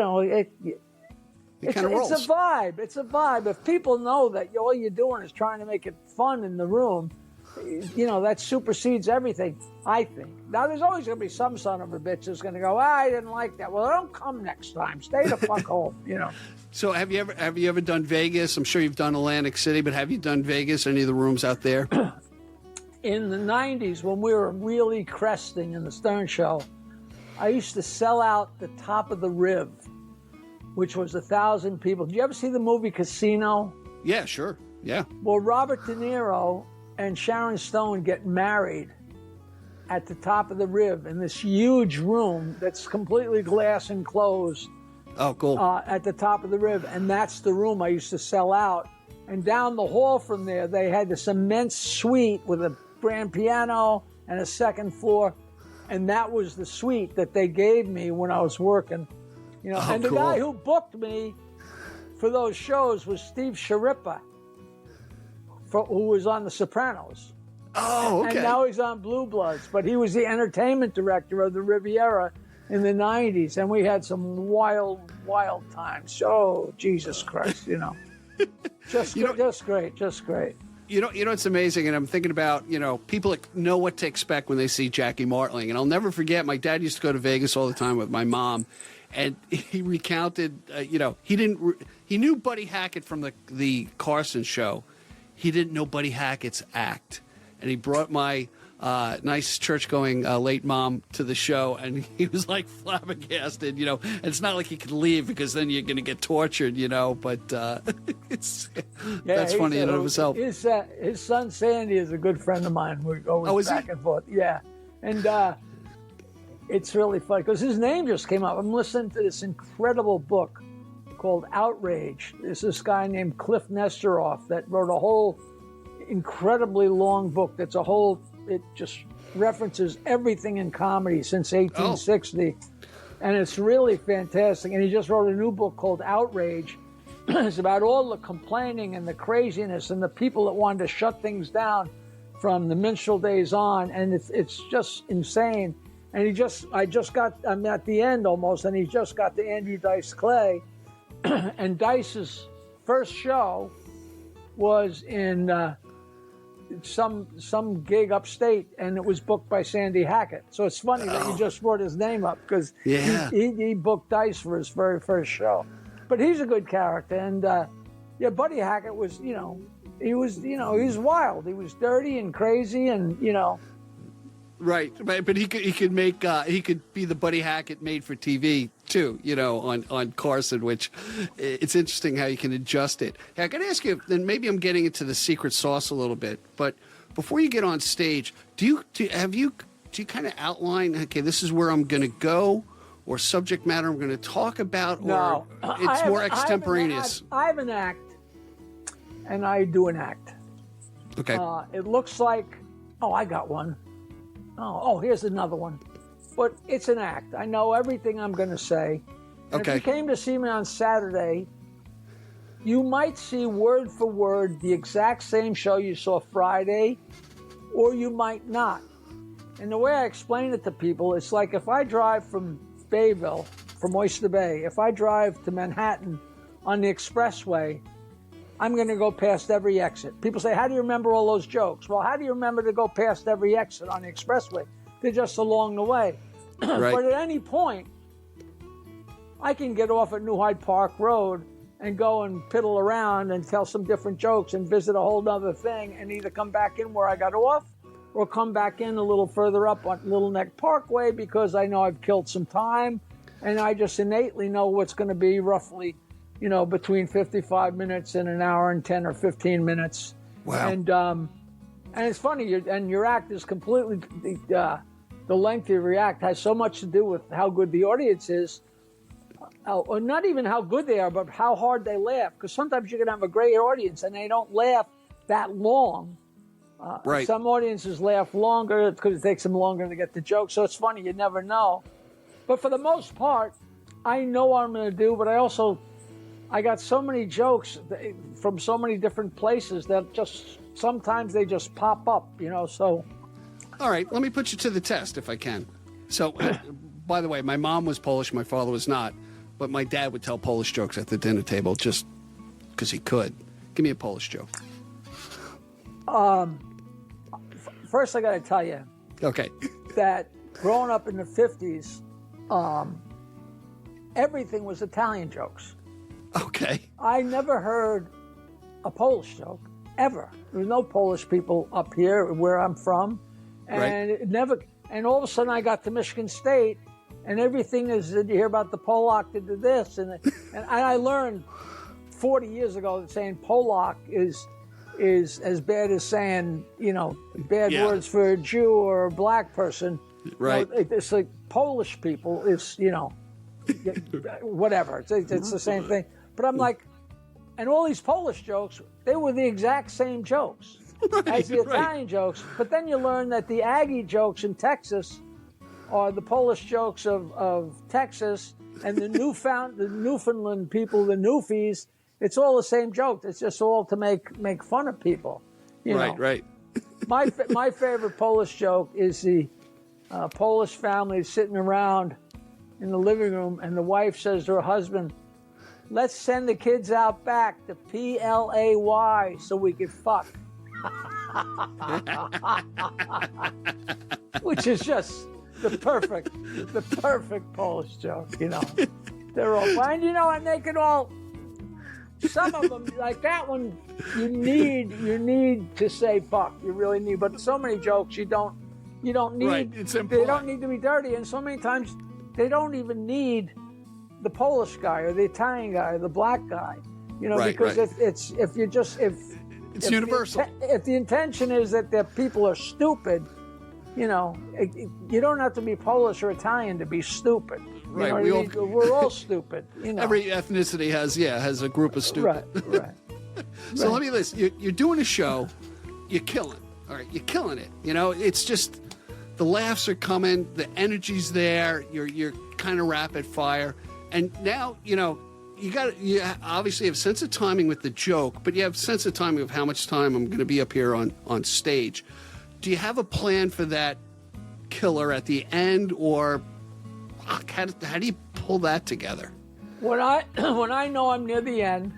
a vibe. It's a vibe. If people know that all you're doing is trying to make it fun in the room, that supersedes everything, I think. Now, there's always going to be some son of a bitch that's going to go, I didn't like that. Well, don't come next time. Stay the fuck home, So have you ever done Vegas? I'm sure you've done Atlantic City, but have you done Vegas, any of the rooms out there? In the 90s, when we were really cresting in the Stern Show, I used to sell out the top of the Riv, which was 1,000 people. Did you ever see the movie Casino? Yeah, sure. Yeah. Well, Robert De Niro and Sharon Stone get married at the top of the Riv in this huge room that's completely glass enclosed. Oh, cool. At the top of the Riv. And that's the room I used to sell out. And down the hall from there, they had this immense suite with a grand piano and a second floor. And that was the suite that they gave me when I was working. And the guy who booked me for those shows was Steve Sharippa, who was on The Sopranos. Oh, okay. And now he's on Blue Bloods. But he was the entertainment director of the Riviera in the 90s. And we had some wild, wild times. Oh, Jesus Christ, Just great. It's amazing, and I'm thinking about, people know what to expect when they see Jackie Martling. And I'll never forget, my dad used to go to Vegas all the time with my mom, and he recounted, he knew Buddy Hackett from the Carson show. He didn't know Buddy Hackett's act. And he brought my nice church-going late mom to the show, and he was like flabbergasted, And it's not like he could leave because then you're going to get tortured, but that's funny in and of itself. His son Sandy is a good friend of mine. We go back and forth. Yeah. And it's really funny because his name just came up. I'm listening to this incredible book called Outrage. There's this guy named Cliff Nesteroff that wrote a whole incredibly long book it just references everything in comedy since 1860. And it's really fantastic. And he just wrote a new book called Outrage. It's about all the complaining and the craziness and the people that wanted to shut things down from the minstrel days on. And it's just insane. And I'm at the end almost, and he just got to Andrew Dice Clay. And Dice's first show was in some gig upstate, and it was booked by Sandy Hackett. So it's funny that you just brought his name up because he booked Dice for his very first show. But he's a good character, and Buddy Hackett was, he was wild. He was dirty and crazy, and Right, but he could be the Buddy Hackett made for TV too, on Carson, which it's interesting how you can adjust it. Hey, I got to ask you, then maybe I'm getting into the secret sauce a little bit, but before you get on stage, do you kind of outline, okay, this is where I'm going to go, or subject matter I'm going to talk about, or it's more extemporaneous? I have an act, and I do an act. Okay. It looks like, I got one. Oh, here's another one. But it's an act. I know everything I'm going to say. And okay. If you came to see me on Saturday, you might see word for word the exact same show you saw Friday, or you might not. And the way I explain it to people, it's like if I drive from Bayville, from Oyster Bay, if I drive to Manhattan on the expressway, I'm going to go past every exit. People say, how do you remember all those jokes? Well, how do you remember to go past every exit on the expressway? They're just along the way. Right. But at any point, I can get off at New Hyde Park Road and go and piddle around and tell some different jokes and visit a whole other thing and either come back in where I got off or come back in a little further up on Little Neck Parkway because I know I've killed some time and I just innately know what's going to be roughly between 55 minutes and an hour and 10 or 15 minutes. Wow. And it's funny, your act is completely, the length of your act has so much to do with how good the audience is. Or not even how good they are, but how hard they laugh. Because sometimes you can have a great audience and they don't laugh that long. Right. Some audiences laugh longer because it takes them longer to get the joke. So it's funny, you never know. But for the most part, I know what I'm going to do, but I got so many jokes from so many different places that sometimes they just pop up, so. All right, let me put you to the test if I can. So, by the way, my mom was Polish, my father was not, but my dad would tell Polish jokes at the dinner table just because he could. Give me a Polish joke. First, I got to tell you. Okay. That growing up in the 50s, everything was Italian jokes. Okay. I never heard a Polish joke, ever. There was no Polish people up here where I'm from. And right. And all of a sudden I got to Michigan State, and everything is that you hear about the Polak did this. And I learned 40 years ago that saying Polak is as bad as saying, bad words for a Jew or a black person. Right. It's like Polish people is, whatever. It's the same thing. But I'm like, and all these Polish jokes, they were the exact same jokes as the Italian jokes. But then you learn that the Aggie jokes in Texas are the Polish jokes of Texas, and the Newfoundland people, the Newfies, it's all the same joke. It's just all to make fun of people. Right. My favorite Polish joke is the Polish family sitting around in the living room, and the wife says to her husband, "Let's send the kids out back to PLAY so we could fuck." Which is just the perfect Polish joke, They're all fine, and they can all. Some of them, like that one, you need to say fuck. You really need, but so many jokes you don't need. Right, it's implied. They don't need to be dirty, and so many times they don't even need the Polish guy or the Italian guy or the black guy, because it's universal. If the intention is that the people are stupid, you don't have to be Polish or Italian to be stupid. Right, we're all stupid. Every ethnicity has a group of stupid. Right. So let me listen. You're doing a show. You're killing. All right, you're killing it. It's just the laughs are coming. The energy's there. You're kind of rapid fire, and now you obviously have sense of timing with the joke, but you have sense of timing of how much time I'm going to be up here on stage. Do you have a plan for that killer at the end, or how do you pull that together? When I know I'm near the end,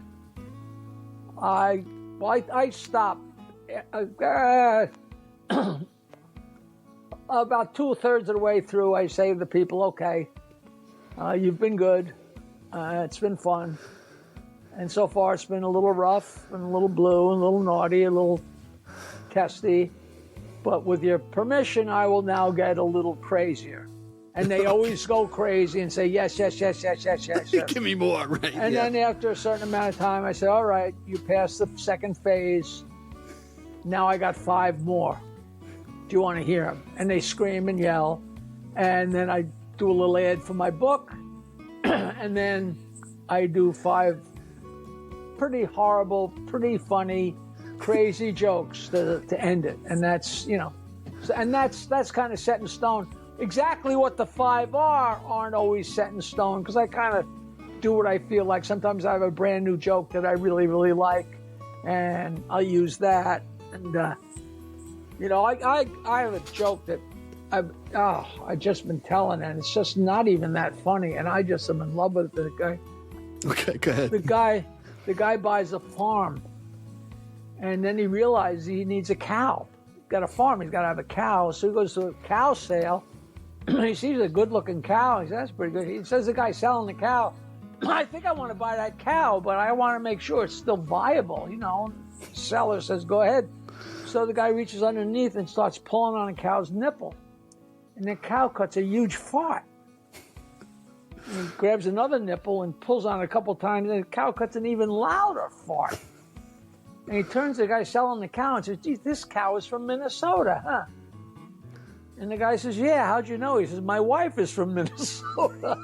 I stop. About 2/3 of the way through, I say to the people, "Okay, you've been good. It's been fun, and so far it's been a little rough and a little blue and a little naughty, a little testy. But with your permission, I will now get a little crazier." And they always go crazy and say, yes. Give me more, right? And then after a certain amount of time, I say, all right, you passed the second phase. Now I got 5 more. Do you want to hear them? And they scream and yell. And then I do a little ad for my book. And then I do 5 pretty horrible, pretty funny, crazy jokes to end it. And that's, and that's kind of set in stone. Exactly what the 5 aren't always set in stone, because I kind of do what I feel like. Sometimes I have a brand new joke that I really, really like, and I'll use that. And, I have a joke that I've just been telling, and it's just not even that funny, and I just am in love with the guy. Okay, go ahead. The guy buys a farm, and then he realizes he needs a cow. He's got a farm, he's got to have a cow, so he goes to a cow sale. He sees a good-looking cow. He says, that's pretty good. He says, the guy selling the cow, I think I want to buy that cow, but I want to make sure it's still viable, The seller says, go ahead. So the guy reaches underneath and starts pulling on a cow's nipple. And the cow cuts a huge fart. And he grabs another nipple and pulls on it a couple times, and the cow cuts an even louder fart. And he turns to the guy selling the cow and says, "Geez, this cow is from Minnesota, huh?" And the guy says, "Yeah, how'd you know?" He says, "My wife is from Minnesota."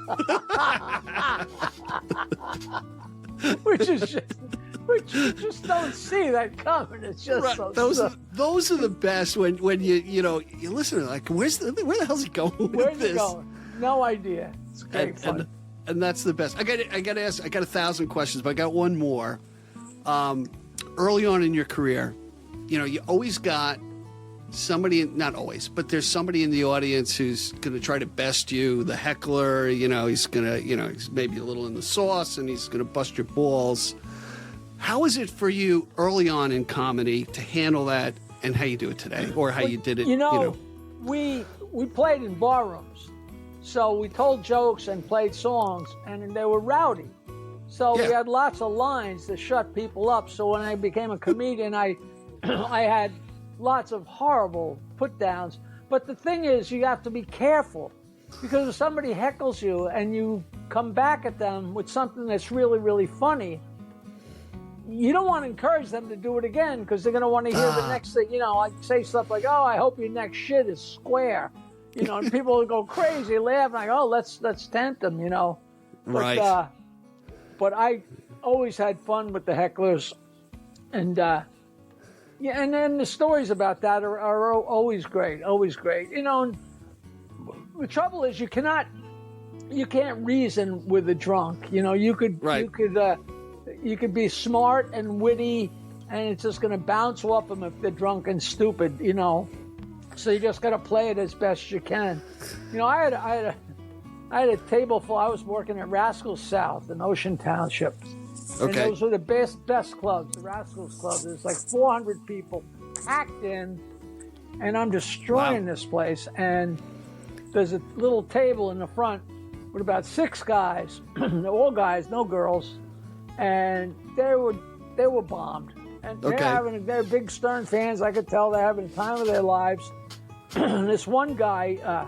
Which you just don't see that coming. It's just Right. so Those are the best when you listen to it, like where the hell's he going with Where's this? it going? No idea. It's great fun. And that's the best. I got to ask. I got 1,000 questions, but I got one more. Early on in your career, you always got somebody, not always, but there's somebody in the audience who's going to try to best you. The heckler, he's going to, he's maybe a little in the sauce, and he's going to bust your balls. How is it for you early on in comedy to handle that, and how you do it today, or how you did it? We played in bar rooms, so we told jokes and played songs, and they were rowdy. So we had lots of lines to shut people up. So when I became a comedian, I had lots of horrible put downs. But the thing is, you have to be careful, because if somebody heckles you and you come back at them with something that's really, really funny, you don't want to encourage them to do it again, because they're going to want to hear the next thing. Like say stuff like, "Oh, I hope your next shit is square," and people will go crazy, laugh, like, "Oh, let's tempt them," Right. But I always had fun with the hecklers, and and then the stories about that are always great, always great. And the trouble is you can't reason with a drunk. You could be smart and witty, and it's just going to bounce off them if they're drunk and stupid. So you just got to play it as best you can. I had a table full. I was working at Rascals South in Ocean Township. Okay. And those were the best clubs, the Rascals Club. There's like 400 people packed in, and I'm destroying this place. And there's a little table in the front with about 6 guys, all guys, no girls, and they were bombed. And they're big Stern fans. I could tell they're having the time of their lives. And this one guy,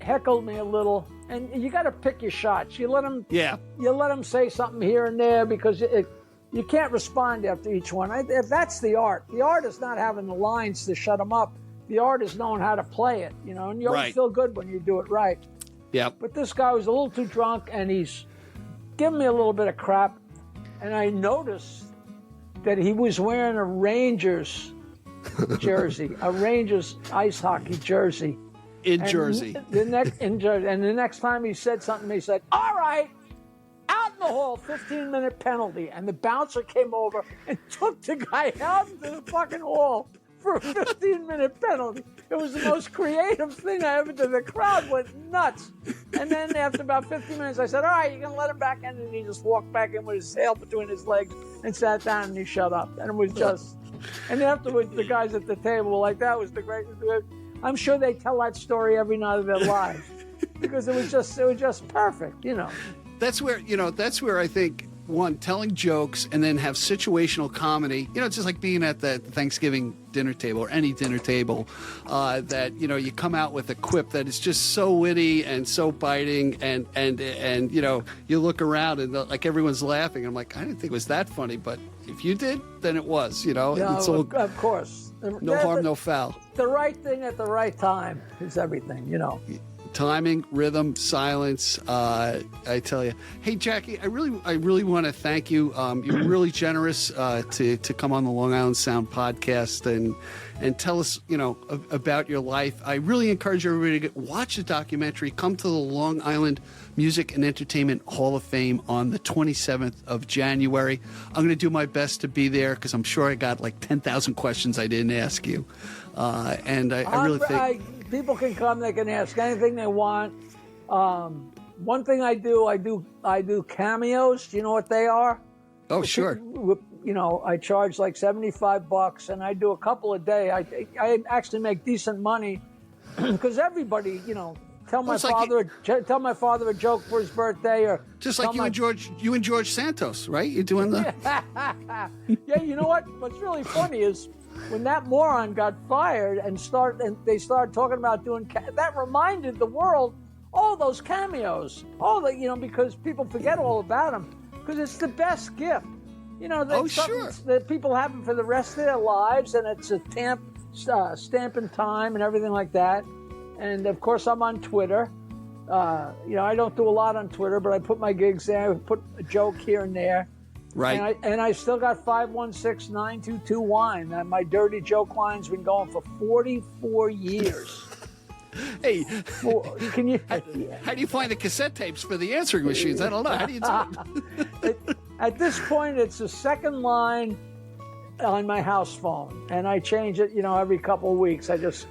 heckled me a little, and you got to pick your shots. You let them say something here and there, because you can't respond after each one. That's the art. The art is not having the lines to shut them up. The art is knowing how to play it, and you always feel good when you do it right. Yeah. But this guy was a little too drunk, and he's giving me a little bit of crap, and I noticed that he was wearing a Rangers jersey, a Rangers ice hockey jersey. In Jersey. The next time he said something, he said, "All right, out in the hall, 15-minute penalty." And the bouncer came over and took the guy out into the fucking hall for a 15-minute penalty. It was the most creative thing I ever did. The crowd went nuts. And then after about 15 minutes, I said, "All right, you can let him back in." And he just walked back in with his tail between his legs and sat down, and he shut up. And it was just... And afterwards, the guys at the table were like, "That was the greatest." I'm sure they tell that story every night of their lives, because it was just perfect, That's where I think, one, telling jokes and then have situational comedy. It's just like being at the Thanksgiving dinner table or any dinner table, that you come out with a quip that is just so witty and so biting, and you look around and like everyone's laughing. I'm like, I didn't think it was that funny, but if you did, then it was. It's all, of course. No harm, no foul. The right thing at the right time is everything, Timing, rhythm, silence. I tell you. Hey, Jackie, I really want to thank you. You're really generous to come on the Long Island Sound podcast and tell us, about your life. I really encourage everybody to watch the documentary. Come to the Long Island Music and Entertainment Hall of Fame on the 27th of January. I'm going to do my best to be there, because I'm sure I got like 10,000 questions I didn't ask you. And I really think... People can come, they can ask anything they want. One thing I do cameos. Do you know what they are? Oh, sure. I charge like $75, and I do a couple a day. I actually make decent money, because everybody, tell my father a joke for his birthday, or just like you and George Santos, right? You're doing the... Yeah, you know what? What's really funny is when that moron got fired and they started talking about doing that, reminded the world all those cameos, all the, because people forget all about them, because it's the best gift. That's something that people have them for the rest of their lives, and it's a stamp in time and everything like that. And of course, I'm on Twitter. I don't do a lot on Twitter, but I put my gigs there, I put a joke here and there. Right. And I still got 516-922-WINE. My dirty joke line's been going for 44 years. Hey, can you? How do you find the cassette tapes for the answering machines? I don't know. How do you do it? At this point, it's the second line on my house phone, and I change it, every couple of weeks. I just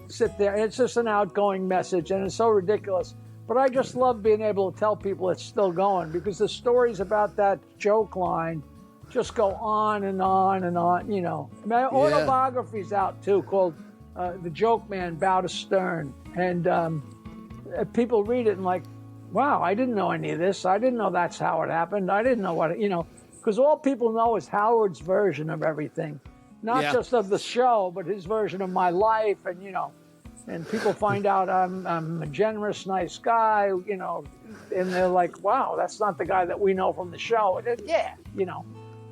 sit there. It's just an outgoing message, and it's so ridiculous. But I just love being able to tell people it's still going, because the stories about that joke line just go on and on and on. My autobiography's out too, called "The Joke Man Bow to Stern," and people read it and like, wow, I didn't know any of this. I didn't know that's how it happened. I didn't know what because all people know is Howard's version of everything, not just of the show, but his version of my life, and and people find out I'm a generous, nice guy, and they're like, wow, that's not the guy that we know from the show. And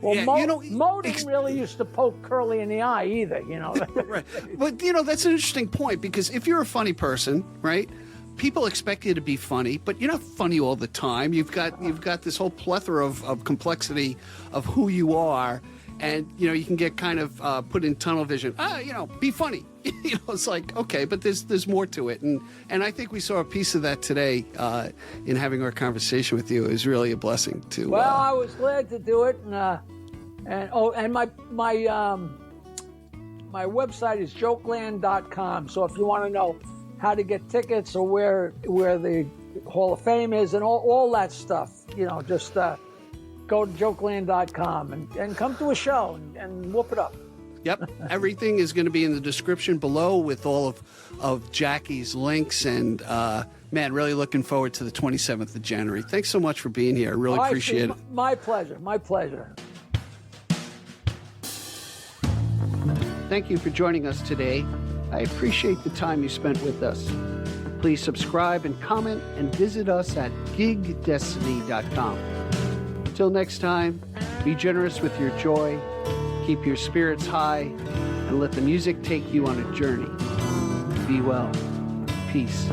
Well, Mo didn't really used to poke Curly in the eye either, Right. But, that's an interesting point, because if you're a funny person, right, people expect you to be funny, but you're not funny all the time. You've got this whole plethora of complexity of who you are, and, you can get kind of put in tunnel vision. Be funny. It's like, okay, but there's more to it. And I think we saw a piece of that today in having our conversation with you. It was really a blessing to. Well, I was glad to do it, and my website is jokeland.com. So if you want to know how to get tickets or where the Hall of Fame is and all that stuff, just go to jokeland.com and come to a show and whoop it up. Yep. Everything is going to be in the description below with all of Jackie's links. And, man, really looking forward to the 27th of January. Thanks so much for being here. I really appreciate it. My pleasure. My pleasure. Thank you for joining us today. I appreciate the time you spent with us. Please subscribe and comment and visit us at gigdestiny.com. Until next time, be generous with your joy. Keep your spirits high, and let the music take you on a journey. Be well. Peace.